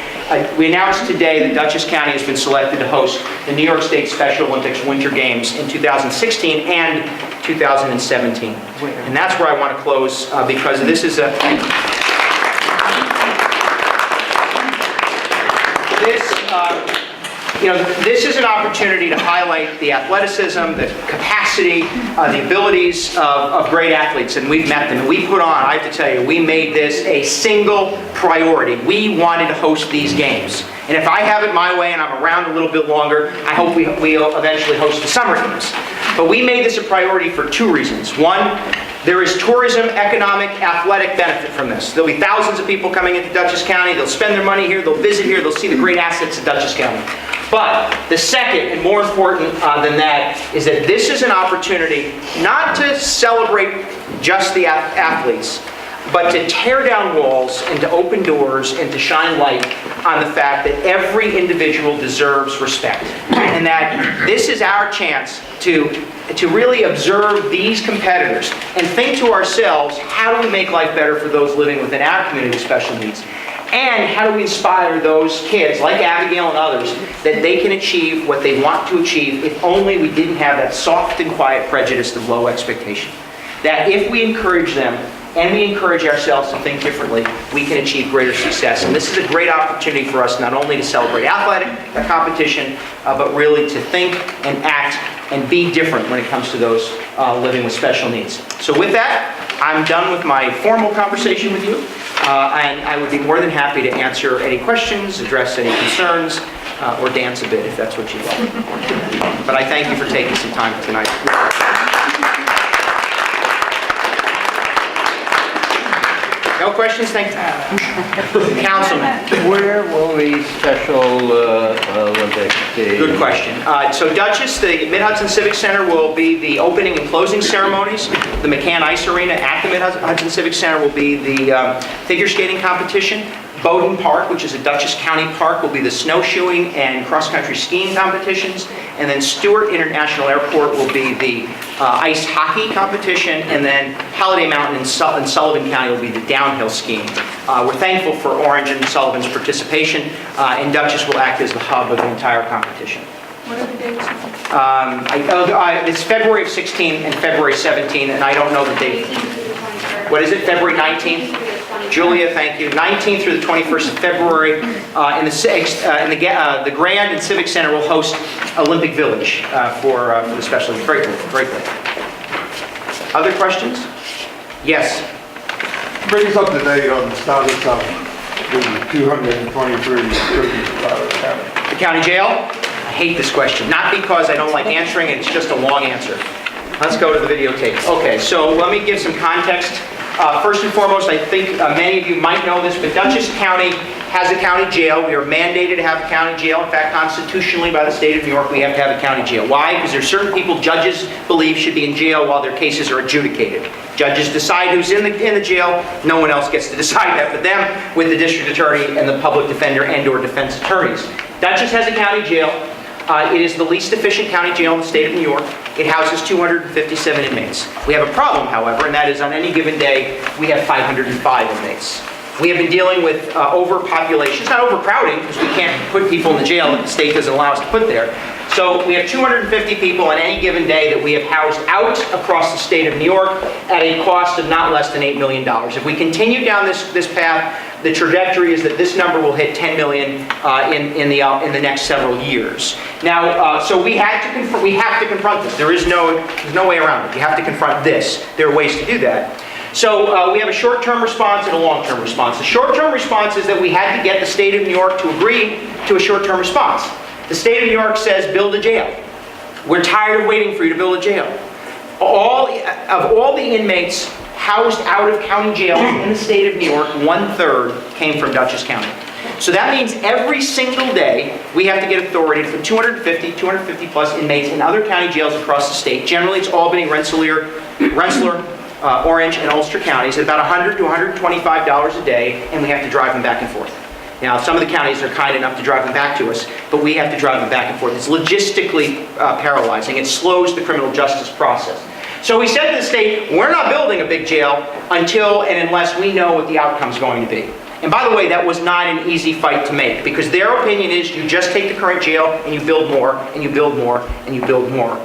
We announced today that Dutchess County has been selected to host the New York State Special Olympics Winter Games in 2016 and 2017, and that's where I want to close because this is a. This is an opportunity to highlight the athleticism, the capacity, the abilities of great athletes, and we've met them. And we put on, I have to tell you, we made this a single priority. We wanted to host these games. And if I have it my way and I'm around a little bit longer, I hope we'll eventually host the summer games. But we made this a priority for two reasons. One, there is tourism, economic, athletic benefit from this. There'll be thousands of people coming into Dutchess County. They'll spend their money here. They'll visit here. They'll see the great assets of Dutchess County. But the second, and more important than that, is that this is an opportunity not to celebrate just the athletes, but to tear down walls and to open doors and to shine light on the fact that every individual deserves respect. And that this is our chance to really observe these competitors and think to ourselves, how do we make life better for those living within our community with special needs? And how do we inspire those kids, like Abigail and others, that they can achieve what they want to achieve if only we didn't have that soft and quiet prejudice of low expectation. That if we encourage them, and we encourage ourselves to think differently, we can achieve greater success. And this is a great opportunity for us not only to celebrate athletic competition, but really to think and act and be different when it comes to those living with special needs. So with that, I'm done with my formal conversation with you, and I would be more than happy to answer any questions, address any concerns, or dance a bit if that's what you'd like. But I thank you for taking some time tonight. No questions? Thank you. Councilman. Where will the Special Olympics be? Good question. So Dutchess, the Mid-Hudson Civic Center will be the opening and closing ceremonies. The McCann Ice Arena at the Mid-Hudson Civic Center will be the figure skating competition. Bowdoin Park, which is a Dutchess County park, will be the snowshoeing and cross-country skiing competitions. And then Stewart International Airport will be the ice hockey competition. And then Holiday Mountain in Sullivan County will be the downhill skiing. We're thankful for Orange and Sullivan's participation, and Dutchess will act as the hub of the entire competition. What are the dates? It's February of 16 and February 17, and I don't know the date. What is it, February 19th? Julia, thank you. 19th through the 21st of February. The Grand and Civic Center will host Olympic Village for the special. Very good, very good. Other questions? Yes. Bring us up to date on the status of the 223 prisoners out of the county. The county jail? I hate this question. Not because I don't like answering it, it's just a long answer. Let's go to the videotape. Okay, so let me give some context. First and foremost, I think many of you might know this, but Dutchess County has a county jail. We are mandated to have a county jail. In fact, constitutionally by the state of New York, we have to have a county jail. Why? Because there are certain people judges believe should be in jail while their cases are adjudicated. Judges decide who's in the jail. No one else gets to decide that but them, with the district attorney and the public defender and or defense attorneys. Dutchess has a county jail. It is the least efficient county jail in the state of New York. It houses 257 inmates. We have a problem, however, and that is on any given day, we have 505 inmates. We have been dealing with overpopulation. It's not overcrowding, because we can't put people in the jail that the state doesn't allow us to put there. So we have 250 people on any given day that we have housed out across the state of New York at a cost of not less than $8 million. If we continue down this path, the trajectory is that this number will hit 10 million in the next several years. Now, so we have to confront this. There's no way around it. You have to confront this. There are ways to do that. So we have a short-term response and a long-term response. The short-term response is that we had to get the state of New York to agree to a short-term response. The state of New York says, build a jail. We're tired of waiting for you to build a jail. All the inmates housed out of county jails in the state of New York, 1/3 came from Dutchess County. So that means every single day we have to get authority from 250 plus inmates in other county jails across the state. Generally it's Albany, Rensselaer, Orange, and Ulster counties at about $100 to $125 a day, and we have to drive them back and forth. Now, some of the counties are kind enough to drive them back to us, but we have to drive them back and forth. It's logistically paralyzing. It slows the criminal justice process. So we said to the state, we're not building a big jail until and unless we know what the outcome's going to be. And by the way, that was not an easy fight to make, because their opinion is you just take the current jail and you build more, and you build more, and you build more.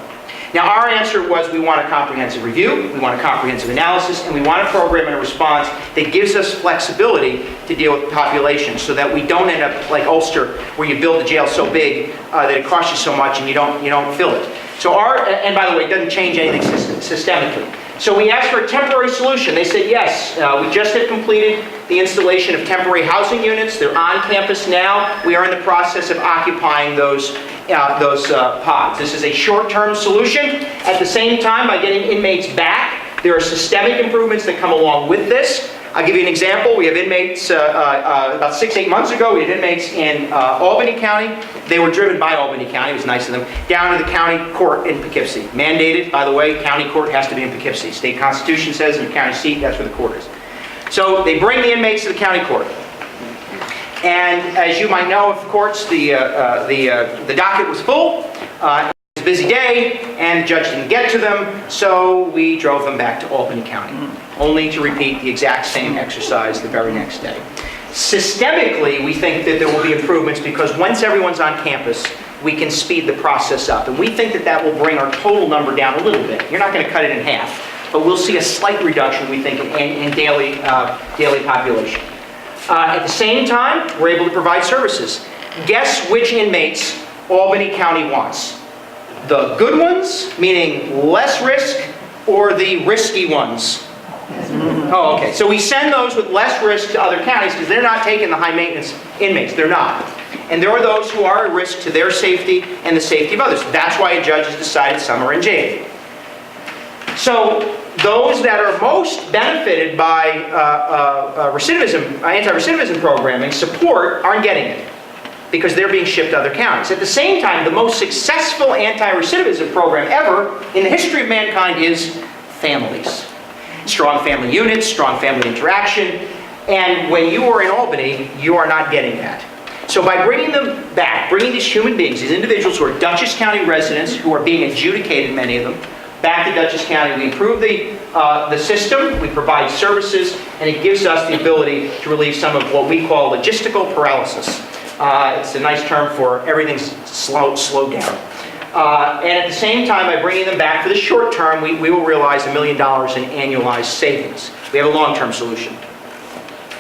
Now, our answer was we want a comprehensive review, we want a comprehensive analysis, and we want a program and a response that gives us flexibility to deal with the population so that we don't end up like Ulster, where you build a jail so big that it costs you so much and you don't fill it. So and by the way, it doesn't change anything systemically. So we asked for a temporary solution. They said yes. We just have completed the installation of temporary housing units. They're on campus now. We are in the process of occupying those pods. This is a short-term solution. At the same time, by getting inmates back, there are systemic improvements that come along with this. I'll give you an example. We have inmates, about 6-8 months ago, we had inmates in Albany County. They were driven by Albany County, it was nice of them, down to the county court in Poughkeepsie. Mandated, by the way, county court has to be in Poughkeepsie. State constitution says in the county seat, that's where the court is. So they bring the inmates to the county court. And as you might know, of course, the docket was full. It was a busy day, and the judge didn't get to them, so we drove them back to Albany County, only to repeat the exact same exercise the very next day. Systemically, we think that there will be improvements because once everyone's on campus, we can speed the process up. And we think that that will bring our total number down a little bit. You're not going to cut it in half, but we'll see a slight reduction, we think, in daily population. At the same time, we're able to provide services. Guess which inmates Albany County wants? The good ones, meaning less risk, or the risky ones? Oh, okay. So we send those with less risk to other counties because they're not taking the high maintenance inmates. They're not. And there are those who are at risk to their safety and the safety of others. That's why a judge has decided some are in jail. So those that are most benefited by anti-recidivism programming support aren't getting it, because they're being shipped to other counties. At the same time, the most successful anti-recidivism program ever in the history of mankind is families. Strong family units, strong family interaction, and when you are in Albany, you are not getting that. So by bringing them back, bringing these human beings, these individuals who are Dutchess County residents, who are being adjudicated, many of them, back to Dutchess County, we improve the system, we provide services, and it gives us the ability to relieve some of what we call logistical paralysis. It's a nice term for everything's slowed down. And at the same time, by bringing them back for the short term, we will realize $1 million in annualized savings. We have a long-term solution.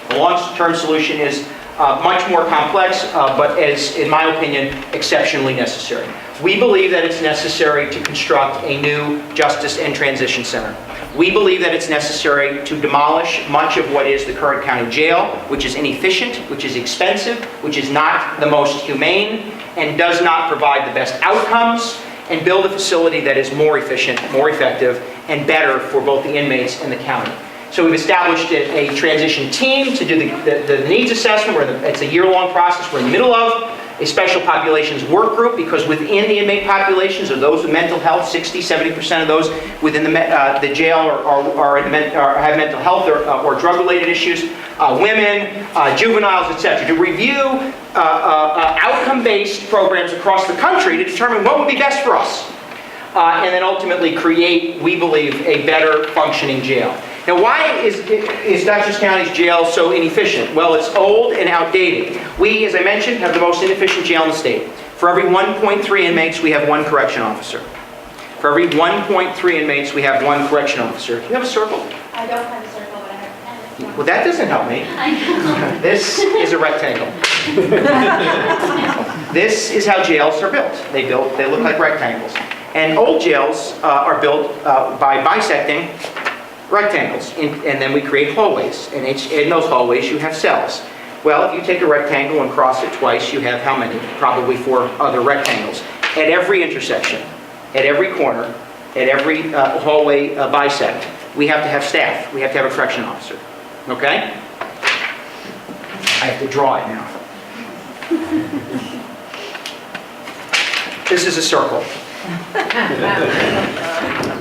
The long-term solution is much more complex, but is, in my opinion, exceptionally necessary. We believe that it's necessary to construct a new Justice and Transition Center. We believe that it's necessary to demolish much of what is the current county jail, which is inefficient, which is expensive, which is not the most humane, and does not provide the best outcomes, and build a facility that is more efficient, more effective, and better for both the inmates and the county. So we've established a transition team to do the needs assessment. It's a year-long process we're in the middle of. A special populations work group, because within the inmate populations are those with mental health. 60–70% of those within the jail have mental health or drug-related issues. Women, juveniles, etc. To review outcome-based programs across the country to determine what would be best for us. And then ultimately create, we believe, a better functioning jail. Now, why is Dutchess County's jail so inefficient? Well, it's old and outdated. We, as I mentioned, have the most inefficient jail in the state. For every 1.3 inmates, we have 1 correction officer. For every 1.3 inmates, we have 1 correction officer. Do you have a circle? I don't have a circle, but I have a pen. Well, that doesn't help me. This is a rectangle. This is how jails are built. They look like rectangles. And old jails are built by bisecting rectangles, and then we create hallways. And in those hallways, you have cells. Well, if you take a rectangle and cross it twice, you have how many? Probably 4 other rectangles. At every intersection, at every corner, at every hallway bisect, we have to have staff. We have to have a correction officer. Okay? I have to draw it now. This is a circle.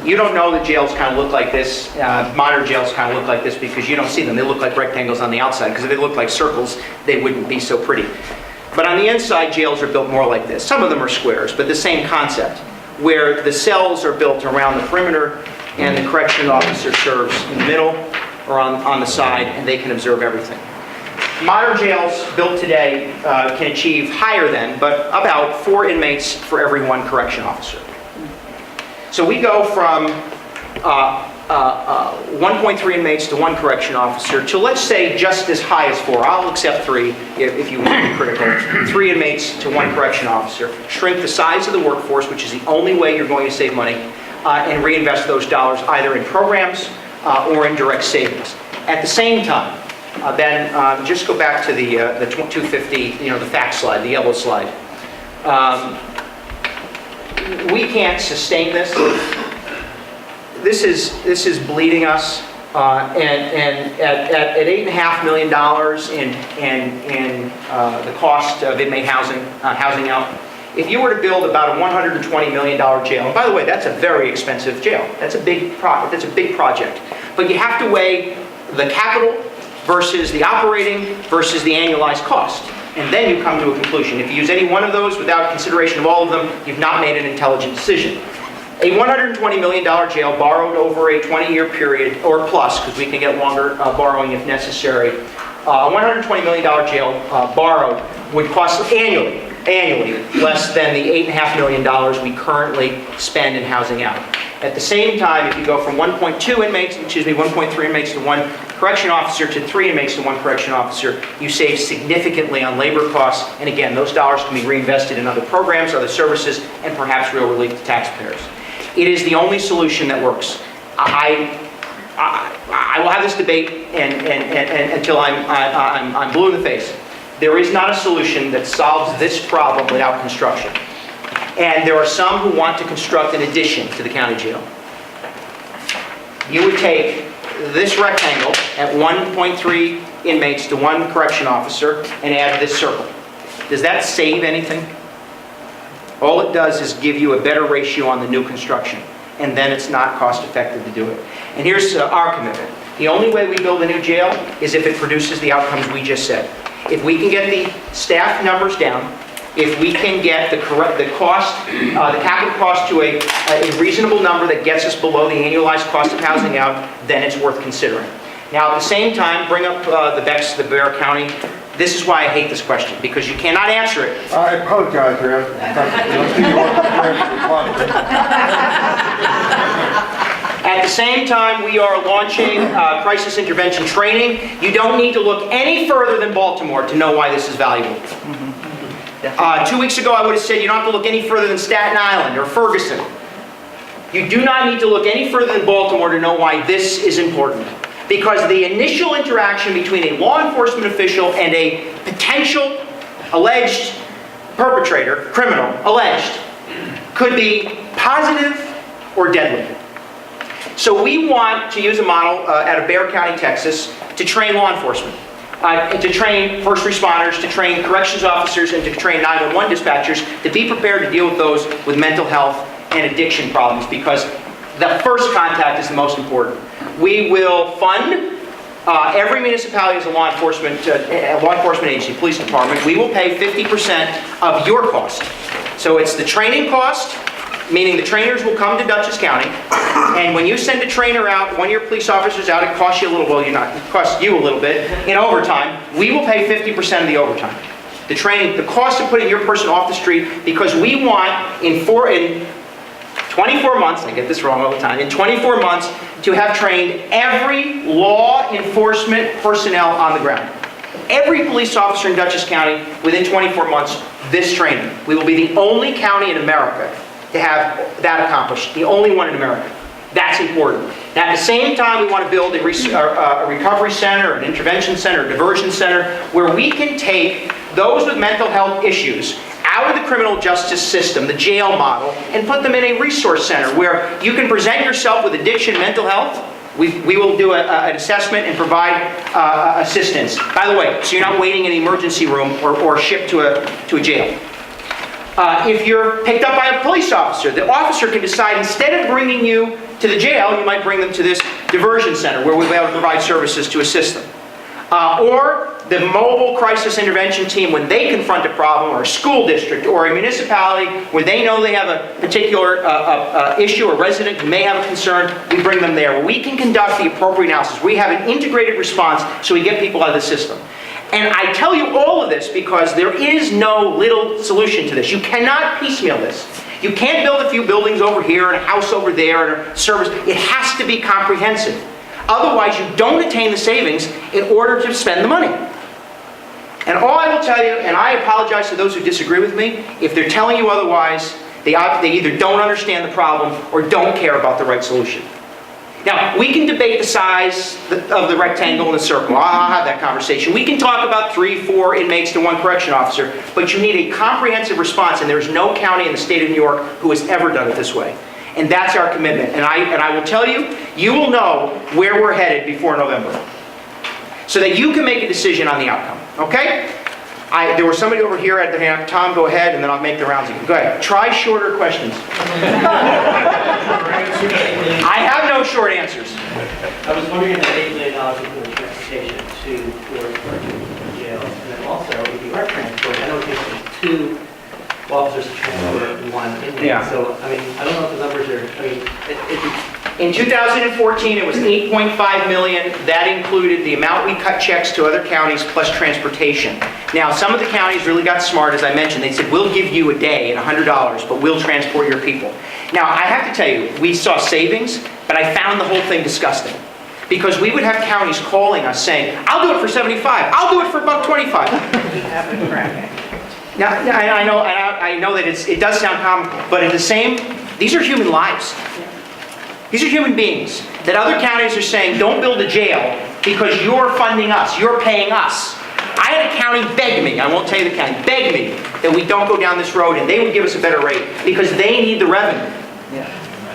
You don't know that jails kind of look like this, modern jails kind of look like this, because you don't see them. They look like rectangles on the outside, because if they look like circles, they wouldn't be so pretty. But on the inside, jails are built more like this. Some of them are squares, but the same concept, where the cells are built around the perimeter, and the correction officer serves in the middle or on the side, and they can observe everything. Modern jails built today can achieve higher than, but about 4 inmates for every 1 correction officer. So we go from 1.3 inmates to 1 correction officer to, let's say, just as high as 4. I'll accept 3 if you want to be critical. 3 inmates to 1 correction officer. Shrink the size of the workforce, which is the only way you're going to save money, and reinvest those dollars either in programs or in direct savings. At the same time, then just go back to the 250, the fact slide, the yellow slide. We can't sustain this. This is bleeding us. And at $8.5 million in the cost of inmate housing out, if you were to build about a $120 million jail, and by the way, that's a very expensive jail. That's a big project. But you have to weigh the capital versus the operating versus the annualized cost. And then you come to a conclusion. If you use any one of those without consideration of all of them, you've not made an intelligent decision. A $120 million jail borrowed over a 20-year period, or plus, because we can get longer borrowing if necessary, a $120 million jail borrowed would cost annually less than the $8.5 million we currently spend in housing out. At the same time, if you go from 1.3 inmates to one correction officer to 3 inmates to 1 correction officer, you save significantly on labor costs, and again, those dollars can be reinvested in other programs, other services, and perhaps real relief to taxpayers. It is the only solution that works. I will have this debate until I'm blue in the face. There is not a solution that solves this problem without construction. And there are some who want to construct an addition to the county jail. You would take this rectangle at 1.3 inmates to 1 correction officer and add this circle. Does that save anything? All it does is give you a better ratio on the new construction, and then it's not cost effective to do it. And here's our commitment. The only way we build a new jail is if it produces the outcomes we just said. If we can get the staff numbers down, if we can get the capital cost to a reasonable number that gets us below the annualized cost of housing out, then it's worth considering. Now, at the same time, bring up the Bex, the Bexar County. This is why I hate this question, because you cannot answer it. I apologize, Red. At the same time, we are launching crisis intervention training. You don't need to look any further than Baltimore to know why this is valuable. 2 weeks ago, I would have said you don't have to look any further than Staten Island or Ferguson. You do not need to look any further than Baltimore to know why this is important. Because the initial interaction between a law enforcement official and a potential alleged perpetrator, criminal, alleged, could be positive or deadly. So we want to use a model out of Bexar County, Texas, to train law enforcement, to train first responders, to train corrections officers, and to train 911 dispatchers to be prepared to deal with those with mental health and addiction problems, because the first contact is the most important. We will fund every municipality as a law enforcement agency, police department. We will pay 50% of your cost. So it's the training cost, meaning the trainers will come to Dutchess County, and when you send a trainer out, one of your police officers out, it costs you a little, it costs you a little bit in overtime. We will pay 50% of the overtime. The training, the cost of putting your person off the street, because we want in 24 months, I get this wrong all the time, in 24 months to have trained every law enforcement personnel on the ground. Every police officer in Dutchess County within 24 months, this training. We will be the only county in America to have that accomplished, the only one in America. That's important. Now, at the same time, we want to build a recovery center, an intervention center, a diversion center, where we can take those with mental health issues out of the criminal justice system, the jail model, and put them in a resource center where you can present yourself with addiction, mental health. We will do an assessment and provide assistance. By the way, so you're not waiting in an emergency room or shipped to a jail. If you're picked up by a police officer, the officer can decide, instead of bringing you to the jail, you might bring them to this diversion center where we'll be able to provide services to assist them. Or the mobile crisis intervention team, when they confront a problem, or a school district, or a municipality where they know they have a particular issue or resident who may have a concern, we bring them there. Where we can conduct the appropriate analysis. We have an integrated response so we get people out of the system. And I tell you all of this because there is no little solution to this. You cannot piecemeal this. You can't build a few buildings over here and a house over there and a service. It has to be comprehensive. Otherwise, you don't attain the savings in order to spend the money. And all I will tell you, and I apologize to those who disagree with me, if they're telling you otherwise, they either don't understand the problem or don't care about the right solution. Now, we can debate the size of the rectangle and the circle. I'll have that conversation. We can talk about 3, 4 inmates to 1 correction officer, but you need a comprehensive response, and there's no county in the state of New York who has ever done it this way. And that's our commitment. And I will tell you, you will know where we're headed before November, so that you can make a decision on the outcome, okay? There was somebody over here at the hand. Tom, go ahead, and then I'll make the rounds again. Go ahead. Try shorter questions. I have no short answers. I was wondering if that $8 million would go to transportation to your jail, and then also if you are transporting, I know it takes two officers to transport one inmate. Yeah. So, I mean, I don't know if the numbers are, I mean, In 2014, it was 8.5 million. That included the amount we cut checks to other counties plus transportation. Now, some of the counties really got smart, as I mentioned. They said, we'll give you a day at $100, but we'll transport your people. Now, I have to tell you, we saw savings, but I found the whole thing disgusting. Because we would have counties calling us saying, I'll do it for $75, I'll do it for $125. Now, I know that it does sound comical, but at the same, these are human lives. These are human beings that other counties are saying, don't build a jail because you're funding us, you're paying us. I had a county beg me, I won't tell you the county, beg me that we don't go down this road, and they would give us a better rate because they need the revenue.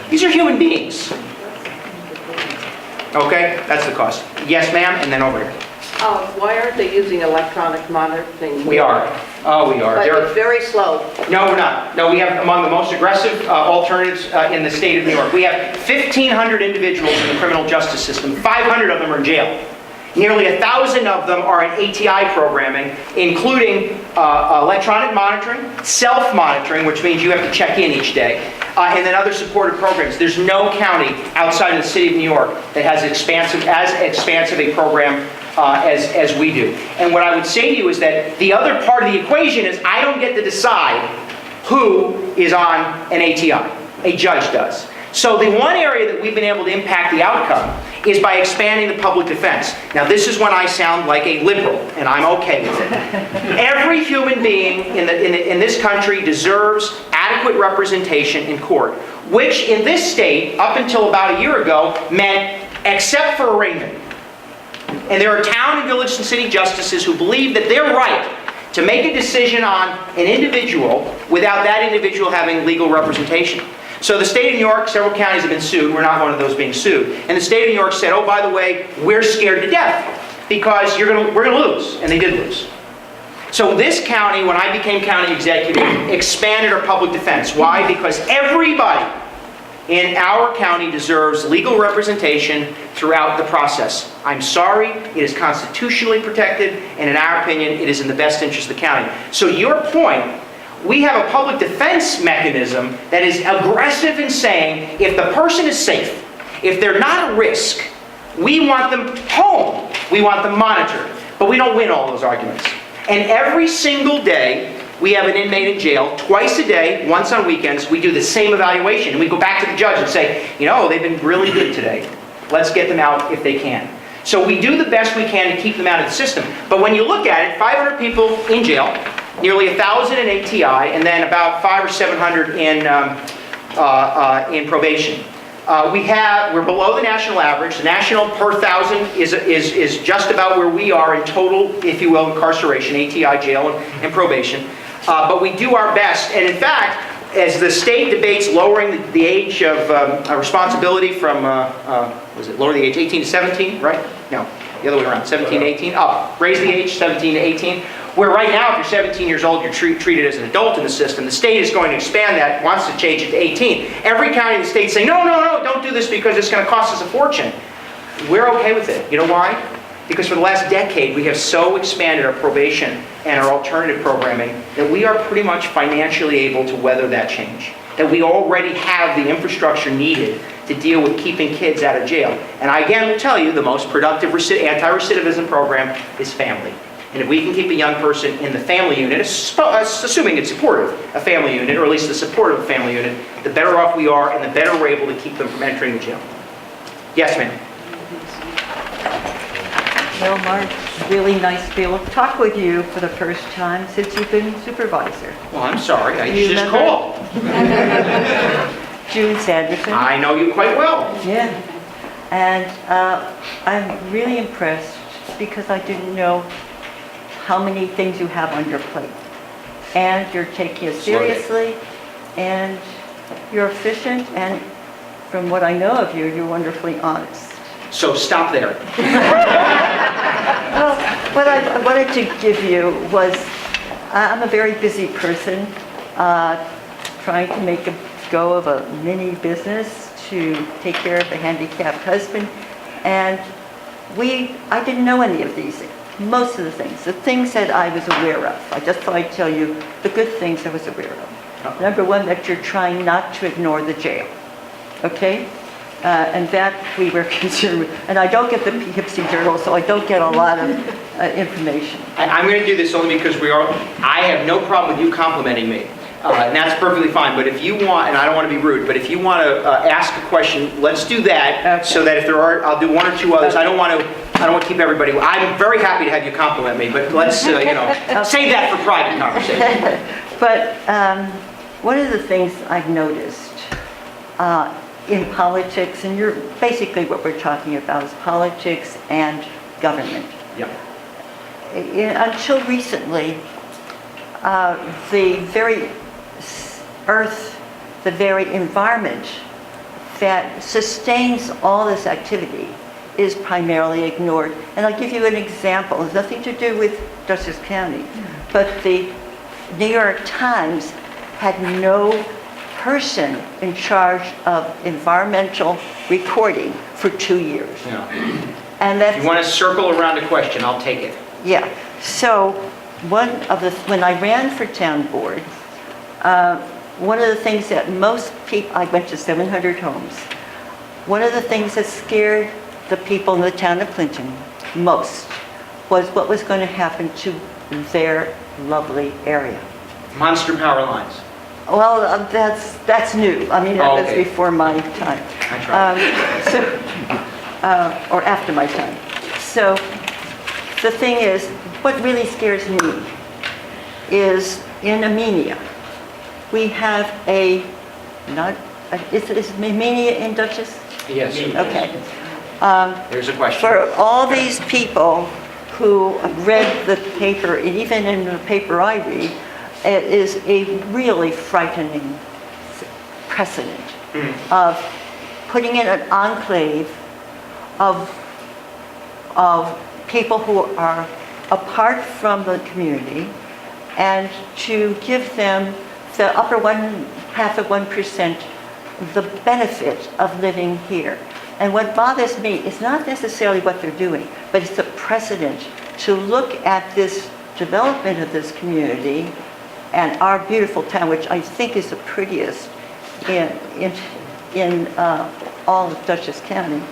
These are human beings. Okay, that's the cost. Yes, ma'am, and then over here. Why aren't they using electronic monitoring? We are. Oh, we are. But it's very slow. No, we're not. No, we have among the most aggressive alternatives in the state of New York. We have 1,500 individuals in the criminal justice system. 500 of them are in jail. Nearly 1,000 of them are in ATI programming, including electronic monitoring, self-monitoring, which means you have to check in each day, and then other supportive programs. There's no county outside of the city of New York that has as expansive a program as we do. And what I would say to you is that the other part of the equation is I don't get to decide who is on an ATI. A judge does. So the one area that we've been able to impact the outcome is by expanding the public defense. Now this is when I sound like a liberal, and I'm okay with it. Every human being in this country deserves adequate representation in court, which in this state, up until about a year ago, meant except for arraignment. And there are town and village and city justices who believe that they're right to make a decision on an individual without that individual having legal representation. So the state of New York, several counties have been sued. We're not one of those being sued. And the state of New York said, oh, by the way, we're scared to death because we're going to lose. And they did lose. So this county, when I became county executive, expanded our public defense. Why? Because everybody in our county deserves legal representation throughout the process. I'm sorry, it is constitutionally protected, and in our opinion, it is in the best interest of the county. So your point, we have a public defense mechanism that is aggressive in saying, if the person is safe, if they're not at risk, we want them home, we want them monitored. But we don't win all those arguments. And every single day, we have an inmate in jail. Twice a day, once on weekends, we do the same evaluation. And we go back to the judge and say, you know, they've been really good today. Let's get them out if they can. So we do the best we can to keep them out of the system. But when you look at it, 500 people in jail, nearly 1,000 in ATI, and then about 500 or 700 in probation. We're below the national average. The national per 1,000 is just about where we are in total, if you will, incarceration, ATI, jail, and probation. But we do our best, and in fact, as the state debates lowering the age of responsibility from, lower the age, 18 to 17, right? No, the other way around, 17 to 18, up. Raise the age, 17 to 18. Where right now, if you're 17 years old, you're treated as an adult in the system. The state is going to expand that, wants to change it to 18. Every county in the state is saying, no, don't do this because it's going to cost us a fortune. We're okay with it. You know why? Because for the last decade, we have so expanded our probation and our alternative programming that we are pretty much financially able to weather that change. That we already have the infrastructure needed to deal with keeping kids out of jail. And I again will tell you, the most productive anti-recidivism program is family. And if we can keep a young person in the family unit, assuming it's supportive, a family unit, or at least the support of a family unit, the better off we are and the better we're able to keep them from entering the jail. Yes, ma'am. Well, Mark, really nice to be able to talk with you for the first time since you've been supervisor. Well, I'm sorry, I You just remember? called. June Sanderson. I know you quite well. Yeah. And I'm really impressed because I didn't know how many things you have on your plate. And you're taking it seriously, and You're efficient, and from what I know of you, you're wonderfully honest. So stop there. Well, what I wanted to give you was, I'm a very busy person, trying to make a go of a mini business to take care of a handicapped husband, and I didn't know any of these things. Most of the things that I was aware of. I just thought I'd tell you the good things I was aware of. Number one, that you're trying not to ignore the jail, okay? And that we were concerned with. And I don't get the Poughkeepsie Journal, so I don't get a lot of information. I'm going to do this only because I have no problem with you complimenting me. And that's perfectly fine, but if you want, and I don't want to be rude, but if you want to ask a question, let's do that, Okay. so that if there are, I'll do one or two others. I don't want to keep everybody, I'm very happy to have you compliment me, but let's, save that for private conversation. But one of the things I've noticed in politics, and basically what we're talking about is politics and government. Yeah. Until recently, the very earth, the very environment that sustains all this activity is primarily ignored. And I'll give you an example. It's nothing to do with Dutchess County, but the New York Times had no person in charge of environmental reporting for 2 years. Yeah. And that's, If you want to circle around a question, I'll take it. yeah. So when I ran for town board, one of the things that most people, I went to 700 homes, one of the things that scared the people in the town of Clinton most was what was going to happen to their lovely area. Monster power lines. Well, that's new. I mean, that was Okay. before my time. I tried. Or after my time. So the thing is, what really scares me is in Armenia, we have is Armenia in Dutchess? Yes. Okay. There's a question. For all these people who read the paper, and even in the paper I read, it is a really frightening precedent of putting in an enclave of people who are apart from the community, and to give them the upper 0.5% the benefit of living here. And what bothers me is not necessarily what they're doing, but it's the precedent to look at this development of this community and our beautiful town, which I think is the prettiest in all of Dutchess County.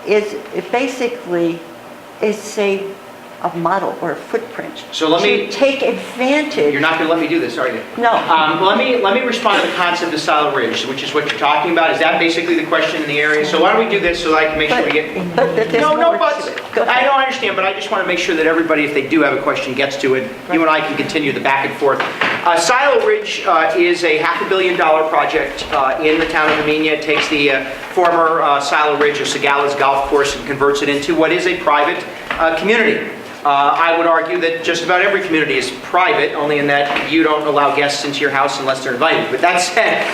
It basically is a model or a footprint. So let me- to take advantage. You're not going to let me do this, are you? No. Let me respond to the concept of Silo Ridge, which is what you're talking about. Is that basically the question in the area? So why don't we do this so that I can make sure we get... But there's No more to buts. it. Go I ahead. know, I understand, but I just want to make sure that everybody, if they do have a question, gets to it. You and I can continue the back and forth. Silo Ridge is a $500 million project in the town of Armenia. It takes the former Silo Ridge or Sagala's golf course and converts it into what is a private community. I would argue that just about every community is private, only in that you don't allow guests into your house unless they're invited. But that said,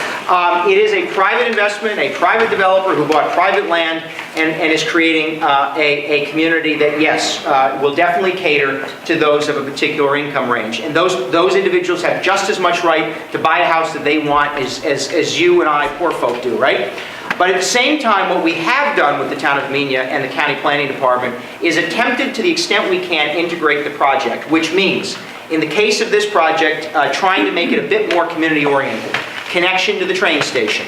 it is a private investment, a private developer who bought private land and is creating a community that, yes, will definitely cater to those of a particular income range. And those individuals have just as much right to buy a house that they want as you and I poor folk do, right? But at the same time, what we have done with the town of Armenia and the county planning department is attempted to the extent we can integrate the project, which means, in the case of this project, trying to make it a bit more community oriented. Connection to the train station,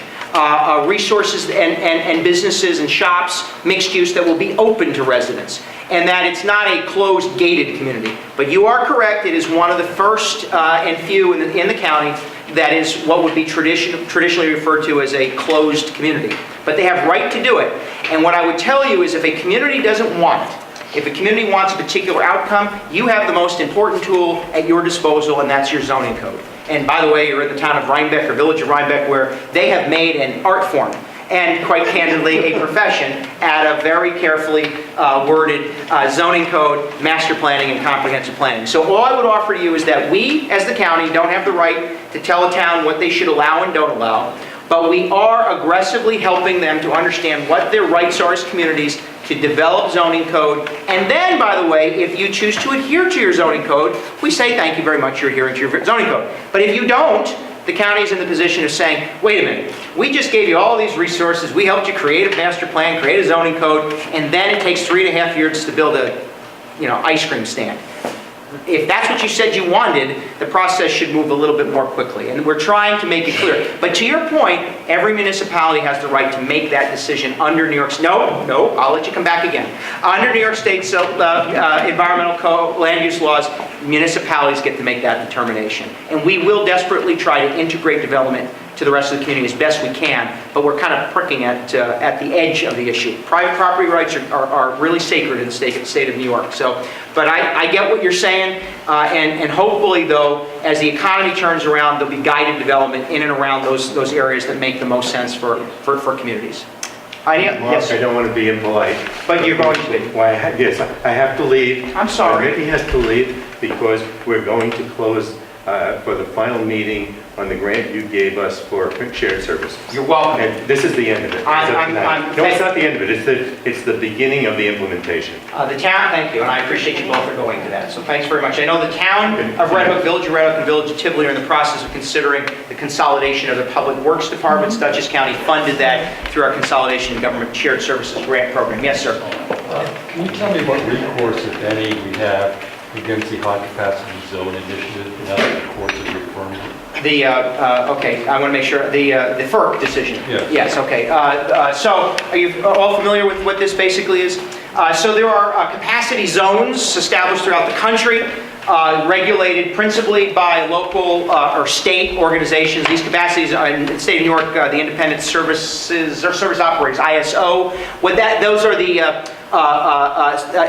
resources and businesses and shops, mixed use that will be open to residents. And that it's not a closed, gated community. But you are correct, it is one of the first and few in the county that is what would be traditionally referred to as a closed community. But they have right to do it. And what I would tell you is if a community doesn't want it, if a community wants a particular outcome, you have the most important tool at your disposal, and that's your zoning code. And by the way, you're in the town of Rhinebeck, or village of Rhinebeck, where they have made an art form and quite candidly, a profession at a very carefully worded zoning code, master planning, and comprehensive planning. So all I would offer to you is that we, as the county, don't have the right to tell a town what they should allow and don't allow, but we are aggressively helping them to understand what their rights are as communities to develop zoning code. And then, by the way, if you choose to adhere to your zoning code, we say thank you very much, you're adhering to your zoning code. But if you don't, the county is in the position of saying, wait a minute, we just gave you all these resources, we helped you create a master plan, create a zoning code, and then it takes 3.5 years to build a, ice cream stand. If that's what you said you wanted, the process should move a little bit more quickly. And we're trying to make it clear. But to your point, every municipality has the right to make that decision under New York's, no, I'll let you come back again. Under New York State's environmental code, land use laws, municipalities get to make that determination. And we will desperately try to integrate development to the rest of the community as best we can, but we're kind of pricking at the edge of the issue. Private property rights are really sacred in the state of New York. So, but I get what you're saying, and hopefully, though, as the economy turns around, there'll be guided development in and around those areas that make the most sense for communities. Yes, I don't want to be impolite. but you're going to be. Why? Yes, I have to leave. I'm sorry. Ricky has to leave because we're going to close for the final meeting on the grant you gave us for shared services. You're welcome. And this is the end of it. No, it's not the end of it. It's the beginning of the implementation. The town, thank you, and I appreciate you both for going to that. So thanks very much. I know the town of Red Hook, Village of Red Hook, and Village of Tivoli are in the process of considering the consolidation of their public works departments. Dutchess County funded that through our Consolidation of Government Shared Services Grant Program. Yes, sir. Can you tell me what recourse, if any, we have against the high capacity zone initiative now that the courts have reaffirmed it? Okay, I want to make sure, the FERC decision. Yes. Yes, okay. So are you all familiar with what this basically is? So there are capacity zones established throughout the country, regulated principally by local or state organizations. These capacities are in the state of New York, the Independent Services or Service Operators, ISO. Those are the,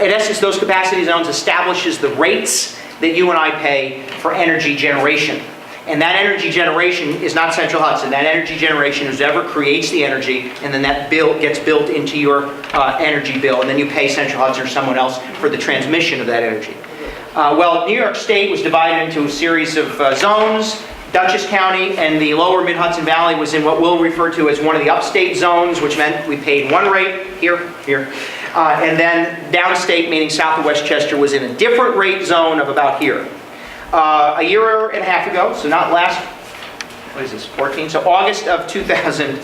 in essence, those capacity zones establishes the rates that you and I pay for energy generation. And that energy generation is not Central Hudson. That energy generation is whoever creates the energy, and then that bill gets built into your energy bill, and then you pay Central Hudson or someone else for the transmission of that energy. Well, New York State was divided into a series of zones. Dutchess County and the lower Mid-Hudson Valley was in what we'll refer to as one of the upstate zones, which meant we paid one rate, here. And then downstate, meaning south of Westchester, was in a different rate zone of about here. A year and a half ago, so not last, what is this, 14? So August of 2000,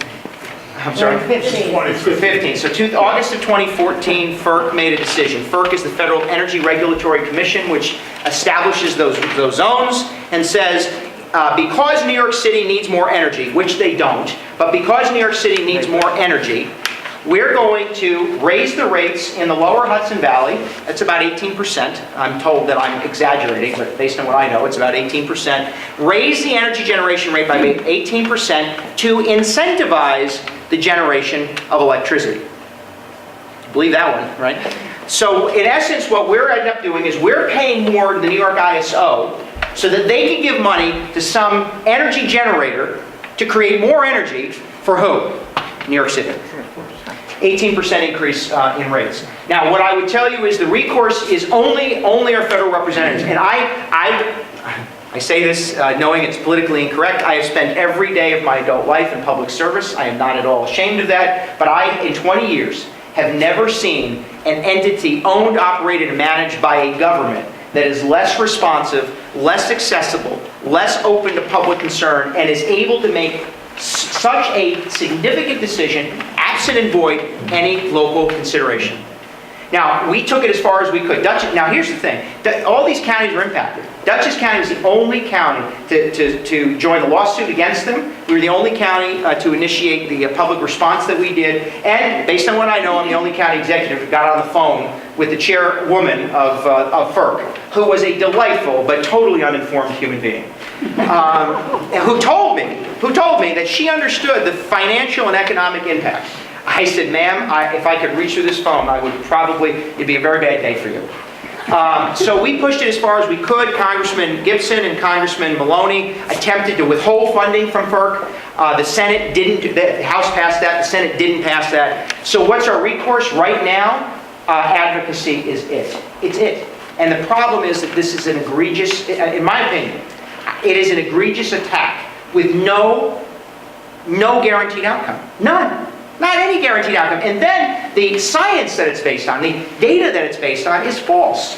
I'm sorry? 15. So August of 2014, FERC made a decision. FERC is the Federal Energy Regulatory Commission, which establishes those zones and says, because New York City needs more energy, which they don't, but because New York City needs more energy, we're going to raise the rates in the lower Hudson Valley. It's about 18%. I'm told that I'm exaggerating, but based on what I know, it's about 18%. Raise the energy generation rate by 18% to incentivize the generation of electricity. Believe that one, right? So in essence, what we're ending up doing is we're paying more to the New York ISO so that they can give money to some energy generator to create more energy for who? New York City. 18% increase in rates. Now, what I would tell you is the recourse is only our federal representatives. And I say this knowing it's politically incorrect. I have spent every day of my adult life in public service. I am not at all ashamed of that. But I, in 20 years, have never seen an entity owned, operated, and managed by a government that is less responsive, less accessible, less open to public concern, and is able to make such a significant decision, absent and void any local consideration. Now, we took it as far as we could. Now, here's the thing. All these counties were impacted. Dutchess County was the only county to join the lawsuit against them. We were the only county to initiate the public response that we did. And based on what I know, I'm the only county executive who got on the phone with the chairwoman of FERC, who was a delightful but totally uninformed human being, who told me that she understood the financial and economic impact. I said, ma'am, if I could reach through this phone, I would probably, it'd be a very bad day for you. So we pushed it as far as we could. Congressman Gibson and Congressman Maloney attempted to withhold funding from FERC. The Senate didn't, the House passed that, the Senate didn't pass that. So what's our recourse right now? Advocacy is it. It's it. And the problem is that this is an egregious, in my opinion, it is an egregious attack with no guaranteed outcome. None. Not any guaranteed outcome. And then the science that it's based on, the data that it's based on is false.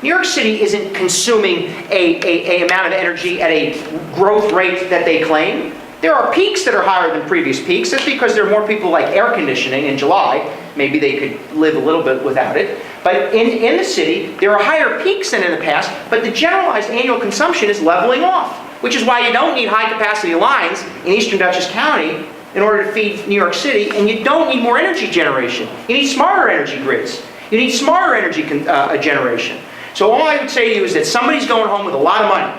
New York City isn't consuming a amount of energy at a growth rate that they claim. There are peaks that are higher than previous peaks. That's because there are more people like air conditioning in July. Maybe they could live a little bit without it. But in the city, there are higher peaks than in the past, but the generalized annual consumption is leveling off, which is why you don't need high-capacity lines in eastern Dutchess County in order to feed New York City, and you don't need more energy generation. You need smarter energy grids. You need smarter energy generation. So all I would say to you is that somebody's going home with a lot of money,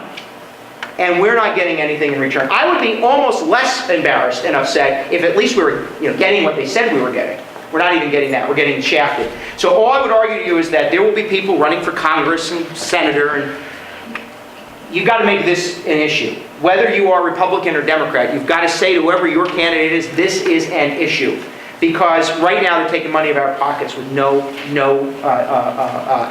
and we're not getting anything in return. I would be almost less embarrassed and upset if at least we were getting what they said we were getting. We're not even getting that. We're getting shafted. So all I would argue to you is that there will be people running for Congress and senator, and you've got to make this an issue. Whether you are Republican or Democrat, you've got to say to whoever your candidate is, this is an issue. Because right now they're taking money out of our pockets with no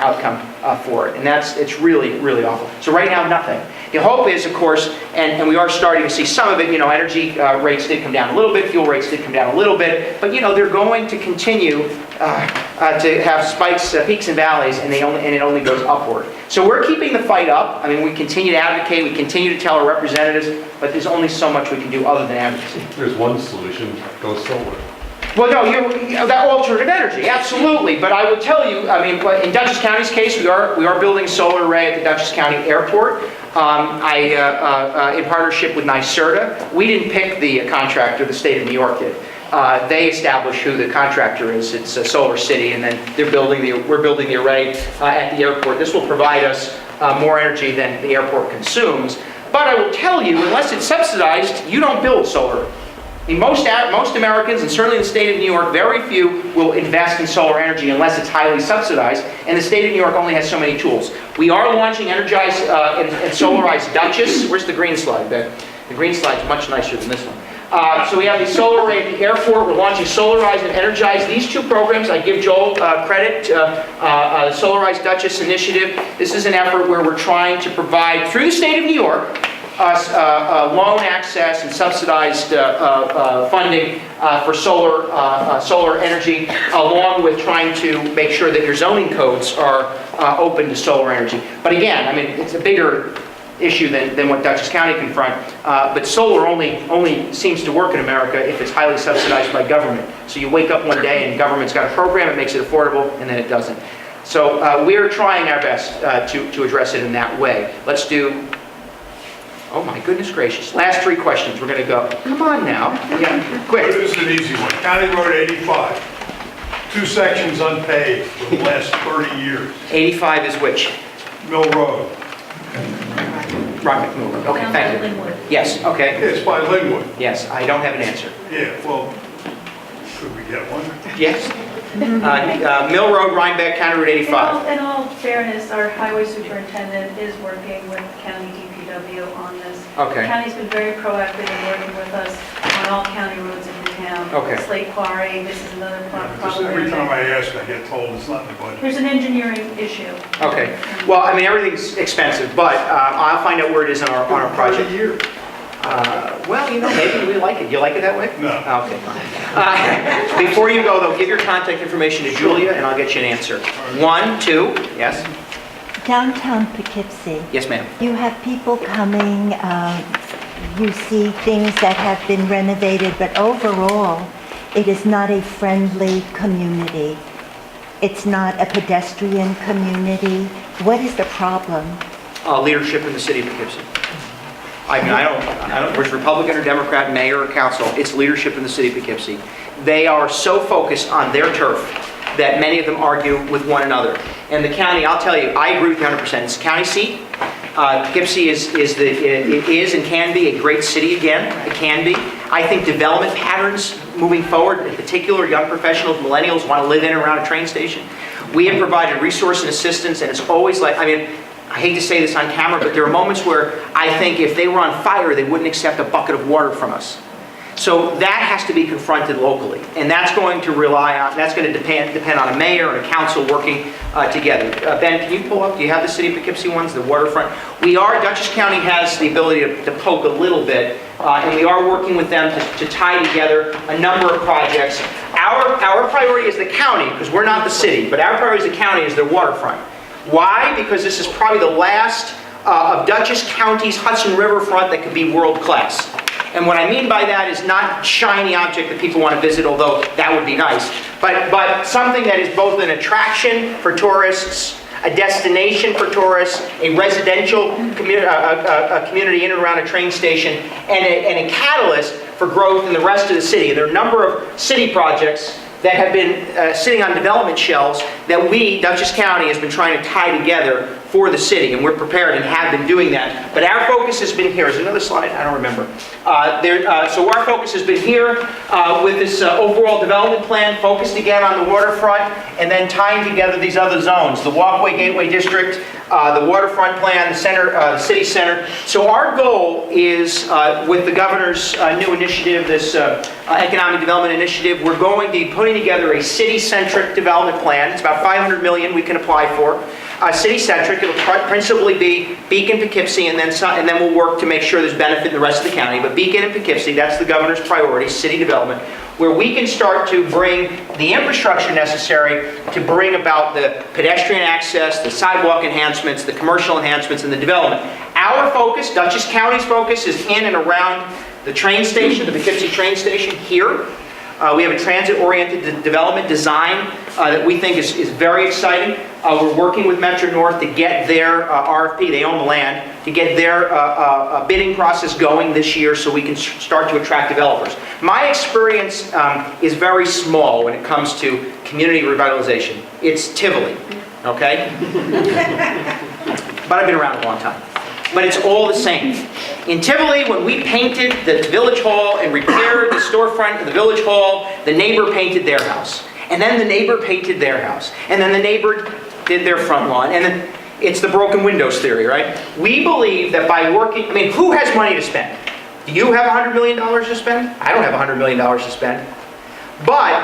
outcome for it. And it's really, really awful. So right now, nothing. The hope is, of course, and we are starting to see some of it, energy rates did come down a little bit, fuel rates did come down a little bit, but they're going to continue to have spikes, peaks and valleys, and it only goes upward. So we're keeping the fight up. I mean, we continue to advocate, we continue to tell our representatives, but there's only so much we can do other than advocacy. There's one solution, go solar. Well, no, that alternative energy, absolutely. But I would tell you, I mean, in Dutchess County's case, we are building a solar array at the Dutchess County Airport. In partnership with NYSERDA. We didn't pick the contractor, the state of New York did. They establish who the contractor is. It's a Solar City, and then we're building the array at the airport. This will provide us more energy than the airport consumes. But I will tell you, unless it's subsidized, you don't build solar. I mean, most Americans, and certainly in the state of New York, very few will invest in solar energy unless it's highly subsidized, and the state of New York only has so many tools. We are launching energized and solarized Dutchess. Where's the green slide? The green slide's much nicer than this one. So we have the solar array at the airport. We're launching Solarize and Energize. These two programs, I give Joel credit, the Solarized Dutchess initiative. This is an effort where we're trying to provide, through the state of New York, loan access and subsidized funding for solar energy, along with trying to make sure that your zoning codes are open to solar energy. But again, I mean, it's a bigger issue than what Dutchess County confront. But solar only seems to work in America if it's highly subsidized by government. So you wake up one day and government's got a program, it makes it affordable, and then it doesn't. So we're trying our best to address it in that way. Let's do. Oh my goodness gracious. Last three questions. We're going to go. Come on now. Yeah, quick. This is an easy one. County Road 85. 2 sections unpaved for the last 30 years. 85 is which? Mill Road. Rock Mill Road. Okay, thank you. Linwood. Yes, okay. It's by Linwood. Yes, I don't have an answer. Yeah, well, could we get one? Yes? Mill Road, Rhinebeck, County Road 85. In all fairness, our highway superintendent is working with county DPW on this. Okay. The county's been very proactive in working with us on all county roads in the town. Okay. Slate Quarry, this is another Just problem. every time I ask, I get told it's not in the budget. There's an engineering issue. Okay. Well, I mean, everything's expensive, but I'll find out where it is on our project. Year. Well, maybe we like it. You like it that way? No. Okay. Before you go, though, give your contact information to Julia, and I'll get you an answer. 1, 2, yes? Downtown Poughkeepsie, Yes, ma'am. you have people coming, you see things that have been renovated, but overall, it is not a friendly community. It's not a pedestrian community. What is the problem? Leadership in the city of Poughkeepsie. I mean, I don't, whether it's Republican or Democrat, mayor or council, it's leadership in the city of Poughkeepsie. They are so focused on their turf that many of them argue with one another. And the county, I'll tell you, I agree with you 100%. It's a county seat. Poughkeepsie is and can be a great city again. It can be. I think development patterns moving forward, in particular young professionals, millennials want to live in and around a train station. We have provided resource and assistance, and it's always like, I mean, I hate to say this on camera, but there are moments where I think if they were on fire, they wouldn't accept a bucket of water from us. So that has to be confronted locally, and that's going to depend on a mayor and a council working together. Ben, can you pull up? Do you have the City of Poughkeepsie ones, the waterfront? Dutchess County has the ability to poke a little bit, and we are working with them to tie together a number of projects. Our priority as the county, because we're not the city, but our priority as the county is their waterfront. Why? Because this is probably the last of Dutchess County's Hudson River front that could be world class. And what I mean by that is not shiny object that people want to visit, although that would be nice, but something that is both an attraction for tourists, a destination for tourists, a residential community in and around a train station, and a catalyst for growth in the rest of the city. And there are a number of city projects that have been sitting on development shelves that we, Dutchess County, has been trying to tie together for the city, and we're prepared and have been doing that. But our focus has been here. Is there another slide? I don't remember. So our focus has been here with this overall development plan, focused again on the waterfront, and then tying together these other zones, the Walkway Gateway District, the waterfront plan, the center, the city center. So our goal is, with the governor's new initiative, this economic development initiative, we're going to be putting together a city-centric development plan. It's about $500 million we can apply for. City-centric, it'll principally be Beacon, Poughkeepsie, and then we'll work to make sure there's benefit in the rest of the county. But Beacon and Poughkeepsie, that's the governor's priority, city development, where we can start to bring the infrastructure necessary to bring about the pedestrian access, the sidewalk enhancements, the commercial enhancements, and the development. Our focus, Dutchess County's focus, is in and around the train station, the Poughkeepsie train station here. We have a transit-oriented development design that we think is very exciting. We're working with Metro North to get their RFP, they own the land, to get their bidding process going this year so we can start to attract developers. My experience is very small when it comes to community revitalization. It's Tivoli, okay? But I've been around a long time. But it's all the same. In Tivoli, when we painted the village hall and repaired the storefront of the village hall, the neighbor painted their house. And then the neighbor painted their house. And then the neighbor did their front lawn. And then it's the broken windows theory, right? We believe that by working, I mean, who has money to spend? Do you have $100 million to spend? I don't have $100 million to spend. But,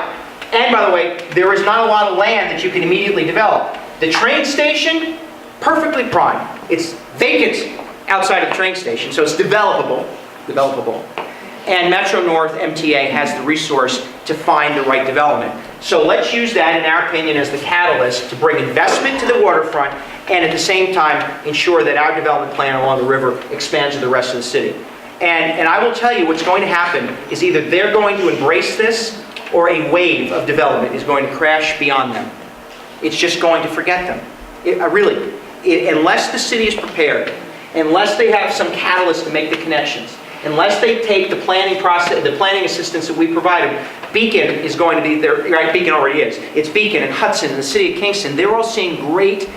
and by the way, there is not a lot of land that you can immediately develop. The train station, perfectly prime. It's vacant outside of the train station, so it's developable. And Metro North, MTA, has the resource to find the right development. So let's use that, in our opinion, as the catalyst to bring investment to the waterfront and at the same time ensure that our development plan along the river expands to the rest of the city. And I will tell you what's going to happen is either they're going to embrace this or a wave of development is going to crash beyond them. It's just going to forget them. Unless the city is prepared, unless they have some catalyst to make the connections, unless they take the planning process, the planning assistance that we provided, Beacon is going to be there, right? Beacon already is. It's Beacon and Hudson and the city of Kingston. They're all seeing great,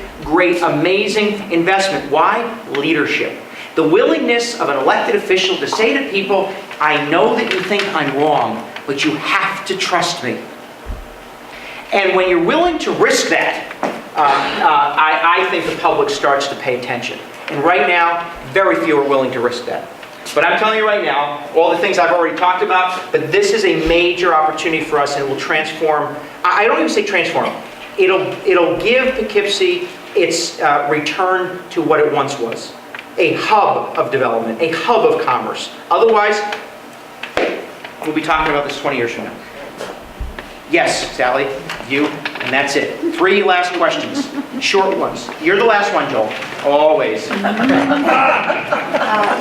amazing investment. Why? Leadership. The willingness of an elected official to say to people, I know that you think I'm wrong, but you have to trust me. And when you're willing to risk that, I think the public starts to pay attention. And right now, very few are willing to risk that. But I'm telling you right now, all the things I've already talked about, but this is a major opportunity for us, and it will transform, I don't even say transform, it'll give Poughkeepsie its return to what it once was. A hub of development, a hub of commerce. Otherwise, we'll be talking about this 20 years from now. Yes, Sally, you, and that's it. 3 last questions, short ones. You're the last one, Joel, always.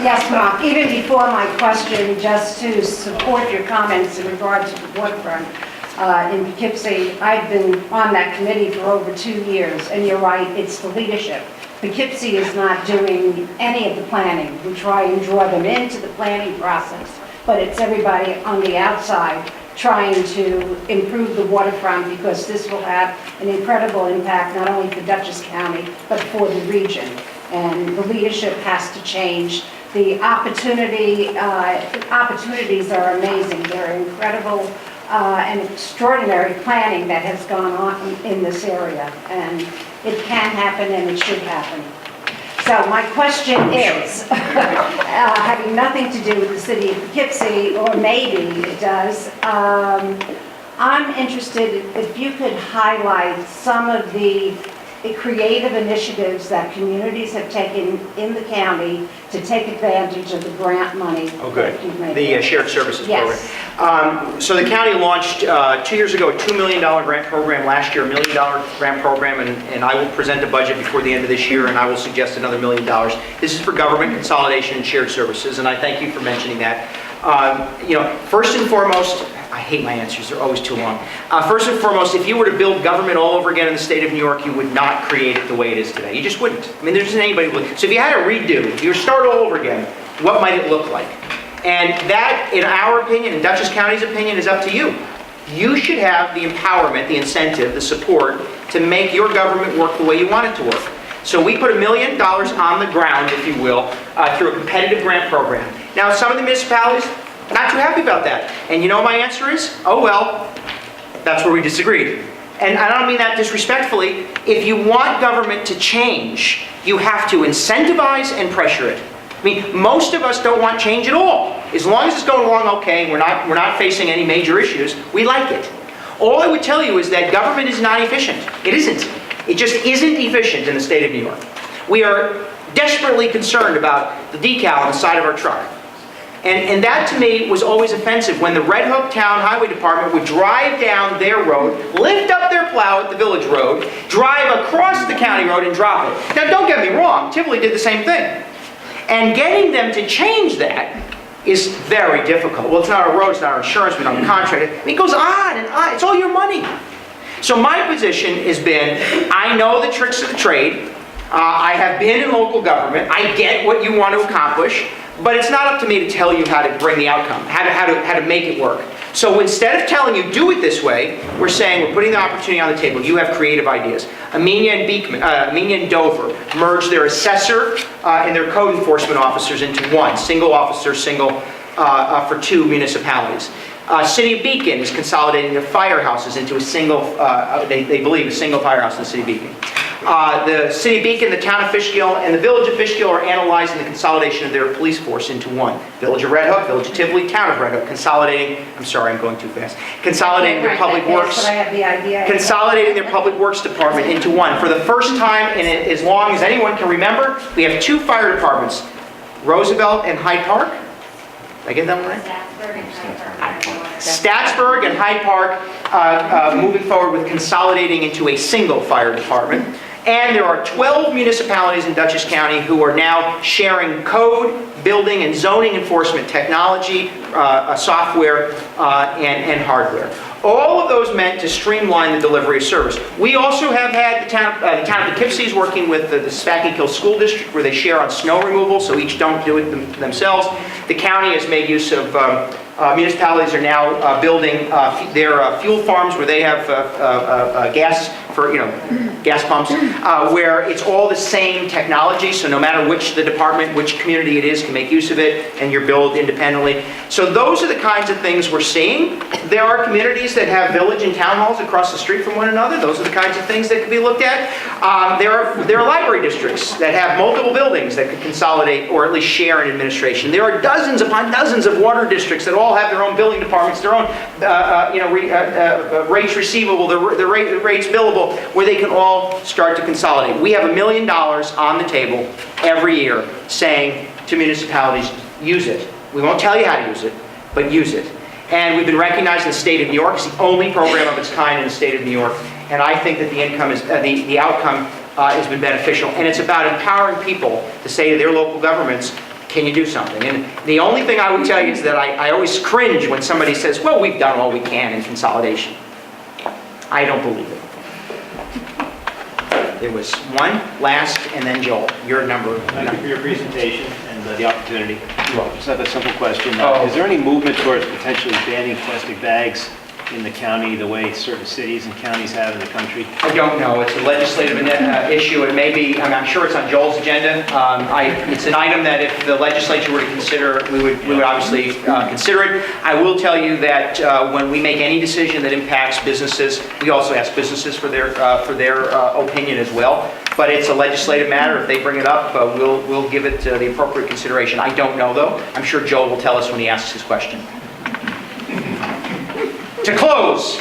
Yes, Mark, even before my question, just to support your comments in regard to the waterfront in Poughkeepsie, I've been on that committee for over 2 years, and you're right, it's the leadership. Poughkeepsie is not doing any of the planning. We try and draw them into the planning process, but it's everybody on the outside trying to improve the waterfront, because this will have an incredible impact not only for Dutchess County, but for the region. And the leadership has to change. The opportunities are amazing. There are incredible and extraordinary planning that has gone on in this area, and it can happen and it should happen. So my question is, having nothing to do with the city of Poughkeepsie, or maybe it does, I'm interested if you could highlight some of the creative initiatives that communities have taken in the county to take advantage of the grant money. Oh, good. that you've made. The shared services Yes. program. So the county launched 2 years ago a $2 million grant program, last year $1 million grant program, and I will present a budget before the end of this year, and I will suggest another $1 million. This is for government consolidation and shared services, and I thank you for mentioning that. First and foremost, I hate my answers, they're always too long. First and foremost, if you were to build government all over again in the state of New York, you would not create it the way it is today. You just wouldn't. I mean, there isn't anybody who would. So if you had to redo, if you were to start all over again, what might it look like? And that, in our opinion, in Dutchess County's opinion, is up to you. You should have the empowerment, the incentive, the support to make your government work the way you want it to work. So we put $1 million on the ground, if you will, through a competitive grant program. Now, some of the municipalities, not too happy about that. And you know what my answer is? Oh, well, that's where we disagreed. And I don't mean that disrespectfully. If you want government to change, you have to incentivize and pressure it. I mean, most of us don't want change at all. As long as it's going along okay, we're not facing any major issues, we like it. All I would tell you is that government is not efficient. It isn't. It just isn't efficient in the state of New York. We are desperately concerned about the decal on the side of our truck. And that, to me, was always offensive when the Red Hook Town Highway Department would drive down their road, lift up their plow at the village road, drive across the county road and drop it. Now, don't get me wrong, Tivoli did the same thing. And getting them to change that is very difficult. Well, it's not our road, it's not our insurance, we don't have a contract. I mean, it goes on and on, it's all your money. So my position has been, I know the tricks of the trade, I have been in local government, I get what you want to accomplish, but it's not up to me to tell you how to bring the outcome, how to make it work. So instead of telling you do it this way, we're saying we're putting the opportunity on the table. You have creative ideas. Amenia and Beekman, Amenia and Dover merged their assessor and their code enforcement officers into one, single officer, single for 2 municipalities. City of Beacon is consolidating their firehouses into a single, they believe, a single firehouse in the City of Beacon. The City of Beacon, the Town of Fishkill, and the Village of Fishkill are analyzing the consolidation of their police force into one. Village of Red Hook, Village of Tivoli, Town of Red Hook, consolidating, I'm sorry, I'm going too fast, consolidating their public works, But I have the idea. consolidating their public works department into one. For the first time in as long as anyone can remember, we have 2 fire departments, Roosevelt and Hyde Park. Did I get that one right? Statsburg and Hyde Park moving forward with consolidating into a single fire department. And there are 12 municipalities in Dutchess County who are now sharing code, building, and zoning enforcement technology, software, and hardware. All of those meant to streamline the delivery of service. We also have had the town of Poughkeepsie is working with the Spackey-Kill School District where they share on snow removal, so each don't do it themselves. The county has made use of, municipalities are now building their fuel farms where they have gas for, gas pumps, where it's all the same technology, so no matter which the department, which community it is can make use of it, and you're billed independently. So those are the kinds of things we're seeing. There are communities that have village and town halls across the street from one another. Those are the kinds of things that could be looked at. There are library districts that have multiple buildings that could consolidate or at least share an administration. There are dozens upon dozens of water districts that all have their own billing departments, their own rates receivable, the rates billable, where they can all start to consolidate. We have $1 million on the table every year saying to municipalities, use it. We won't tell you how to use it, but use it. And we've been recognized in the state of New York. It's the only program of its kind in the state of New York. And I think that the outcome has been beneficial. And it's about empowering people to say to their local governments, can you do something? And the only thing I would tell you is that I always cringe when somebody says, well, we've done all we can in consolidation. I don't believe it. There was one, last, and then Joel. Your number. Thank you for your presentation and the opportunity. Just have a simple question. Is there any movement towards potentially banning plastic bags in the county the way certain cities and counties have in the country? I don't know. It's a legislative issue. It may be, I'm sure it's on Joel's agenda. It's an item that if the legislature were to consider, we would obviously consider it. I will tell you that when we make any decision that impacts businesses, we also ask businesses for their opinion as well. But it's a legislative matter. If they bring it up, we'll give it the appropriate consideration. I don't know, though. I'm sure Joel will tell us when he asks his question. To close.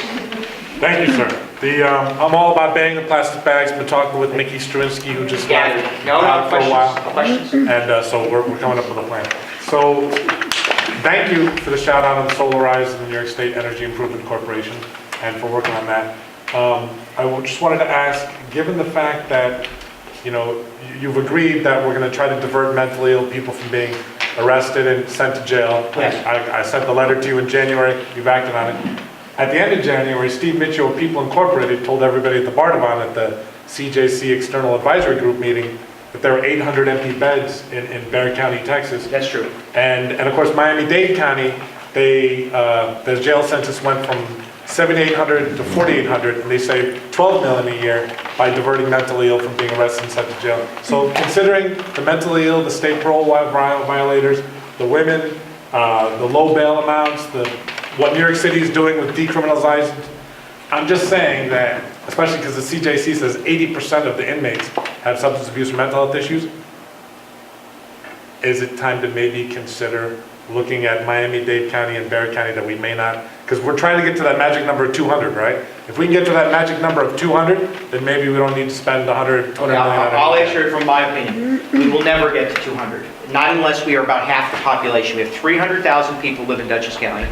Thank you, sir. I'm all about banning the plastic bags. Been talking with Mickey Stravinsky, who just left for a while. Questions? And so we're coming up with a plan. So thank you for the shout out on Solarize and the New York State Energy Improvement Corporation and for working on that. I just wanted to ask, given the fact that, you've agreed that we're going to try to divert mentally ill people from being arrested and sent to jail. Yes. I sent the letter to you in January. You've acted on it. At the end of January, Steve Mitchell of People Incorporated told everybody at the Bardavon at the CJC External Advisory Group meeting that there were 800 empty beds in Bexar County, Texas. That's true. And of course, Miami-Dade County, the jail census went from 7,800 to 4,800, and they saved $12 million a year by diverting mentally ill from being arrested and sent to jail. So considering the mentally ill, the state parole violators, the women, the low bail amounts, what New York City is doing with decriminalizing, I'm just saying that, especially because the CJC says 80% of the inmates have substance abuse or mental health issues, is it time to maybe consider looking at Miami-Dade County and Bexar County that we may not, because we're trying to get to that magic number of 200, right? If we can get to that magic number of 200, then maybe we don't need to spend 120 million on it. I'll answer it from my opinion. We will never get to 200, not unless we are about half the population. We have 300,000 people live in Dutchess County,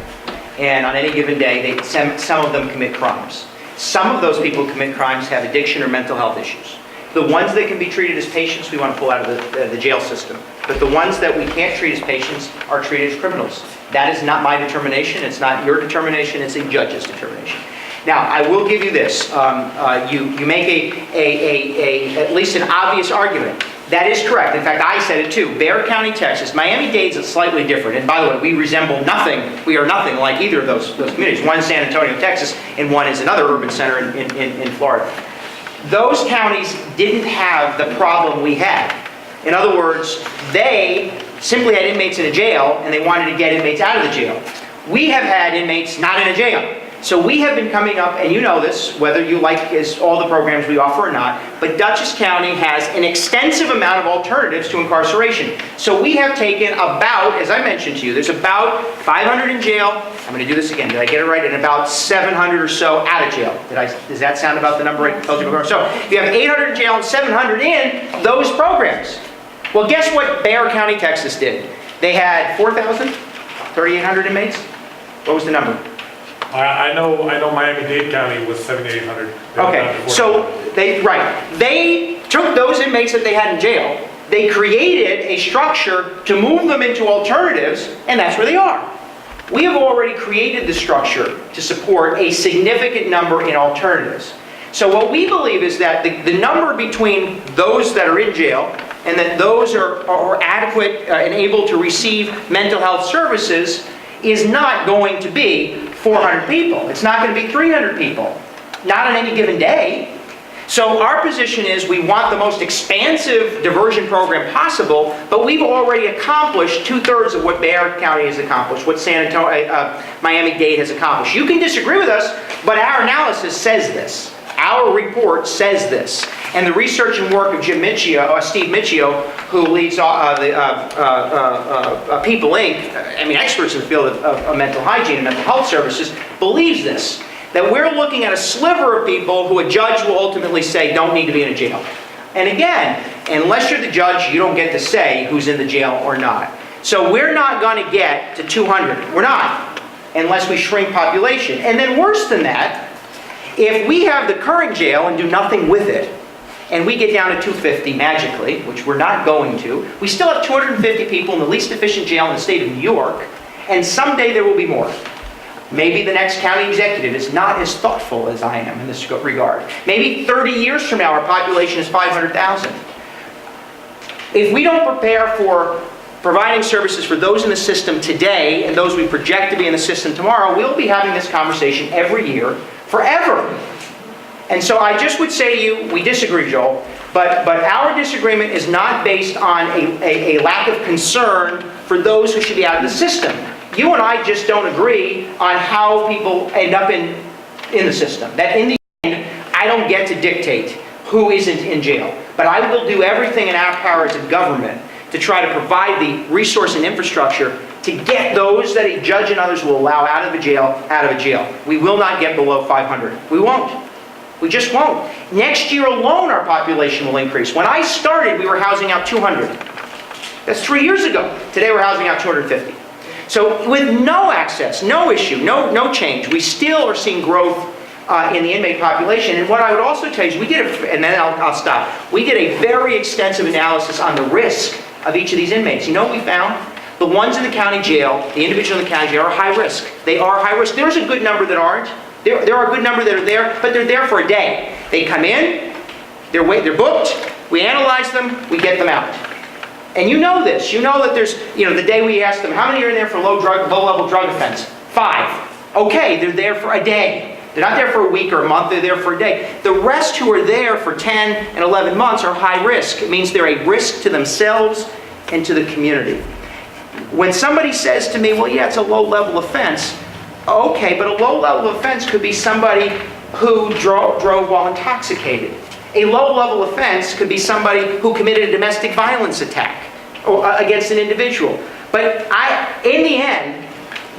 and on any given day, some of them commit crimes. Some of those people who commit crimes have addiction or mental health issues. The ones that can be treated as patients, we want to pull out of the jail system. But the ones that we can't treat as patients are treated as criminals. That is not my determination. It's not your determination. It's a judge's determination. Now, I will give you this. You make at least an obvious argument. That is correct. In fact, I said it too. Bexar County, Texas. Miami-Dade is slightly different. And by the way, we resemble nothing. We are nothing like either of those communities. One is San Antonio, Texas, and one is another urban center in Florida. Those counties didn't have the problem we had. In other words, they simply had inmates in a jail, and they wanted to get inmates out of the jail. We have had inmates not in a jail. So we have been coming up, and you know this, whether you like all the programs we offer or not, but Dutchess County has an extensive amount of alternatives to incarceration. So we have taken about, as I mentioned to you, there's about 500 in jail. I'm going to do this again. Did I get it right? And about 700 or so out of jail. Does that sound about the number I told you before? So you have 800 in jail and 700 in those programs. Well, guess what Bexar County, Texas did? They had 4,000, 3,800 inmates. What was the number? I know Miami-Dade County was 7,800. Okay, so they took those inmates that they had in jail, they created a structure to move them into alternatives, and that's where they are. We have already created the structure to support a significant number in alternatives. So what we believe is that the number between those that are in jail and that those are adequate and able to receive mental health services is not going to be 400 people. It's not going to be 300 people. Not on any given day. So our position is we want the most expansive diversion program possible, but we've already accomplished 2/3 of what Bexar County has accomplished, what Miami-Dade has accomplished. You can disagree with us, but our analysis says this. Our report says this. And the research and work of Steve Michio, who leads People Inc., experts in the field of mental hygiene and mental health services, believes this. That we're looking at a sliver of people who a judge will ultimately say don't need to be in a jail. And again, unless you're the judge, you don't get to say who's in the jail or not. So we're not going to get to 200. We're not, unless we shrink population. And then worse than that, if we have the current jail and do nothing with it, and we get down to 250 magically, which we're not going to, we still have 250 people in the least efficient jail in the state of New York, and someday there will be more. Maybe the next county executive is not as thoughtful as I am in this regard. Maybe 30 years from now our population is 500,000. If we don't prepare for providing services for those in the system today and those we project to be in the system tomorrow, we'll be having this conversation every year forever. And so I just would say to you, we disagree, Joel, but our disagreement is not based on a lack of concern for those who should be out of the system. You and I just don't agree on how people end up in the system. That in the end, I don't get to dictate who isn't in jail. But I will do everything in our power as a government to try to provide the resource and infrastructure to get those that a judge and others will allow out of a jail. We will not get below 500. We won't. We just won't. Next year alone, our population will increase. When I started, we were housing out 200. That's 3 years ago. Today, we're housing out 250. So with no access, no issue, no change, we still are seeing growth in the inmate population. And what I would also tell you is we did, and then I'll stop. We did a very extensive analysis on the risk of each of these inmates. You know what we found? The ones in the county jail, the individuals in the county jail are high risk. They are high risk. There's a good number that aren't. There are a good number that are there, but they're there for a day. They come in, they're booked, we analyze them, we get them out. And you know this. You know that there's, the day we asked them, how many are in there for low-level drug offense? 5. Okay, they're there for a day. They're not there for a week or a month, they're there for a day. The rest who are there for 10 and 11 months are high risk. It means they're a risk to themselves and to the community. When somebody says to me, well, yeah, it's a low-level offense, okay, but a low-level offense could be somebody who drove while intoxicated. A low-level offense could be somebody who committed a domestic violence attack against an individual. But in the end,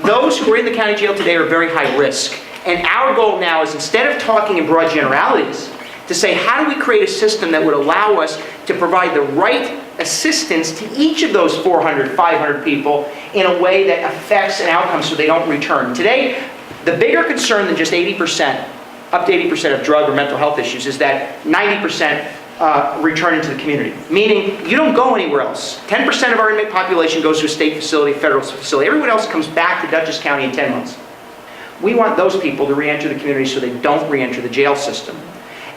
those who are in the county jail today are very high risk. And our goal now is, instead of talking in broad generalities, to say, how do we create a system that would allow us to provide the right assistance to each of those 400, 500 people in a way that affects an outcome so they don't return. Today, the bigger concern than just 80%, up to 80% of drug or mental health issues, is that 90% return into the community. Meaning, you don't go anywhere else. 10% of our inmate population goes to a state facility, federal facility. Everyone else comes back to Dutchess County in 10 months. We want those people to re-enter the community so they don't re-enter the jail system.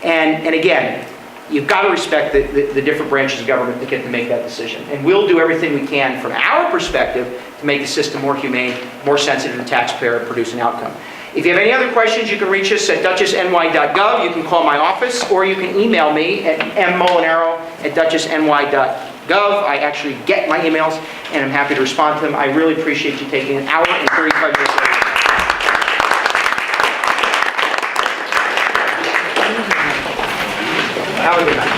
And again, you've got to respect the different branches of government that get to make that decision. And we'll do everything we can from our perspective to make the system more humane, more sensitive to the taxpayer, and produce an outcome. If you have any other questions, you can reach us at dutchessny.gov. You can call my office, or you can email me at mmolinaro@dutchessny.gov. I actually get my emails, and I'm happy to respond to them. I really appreciate you taking an hour and 35 minutes. Have a good night.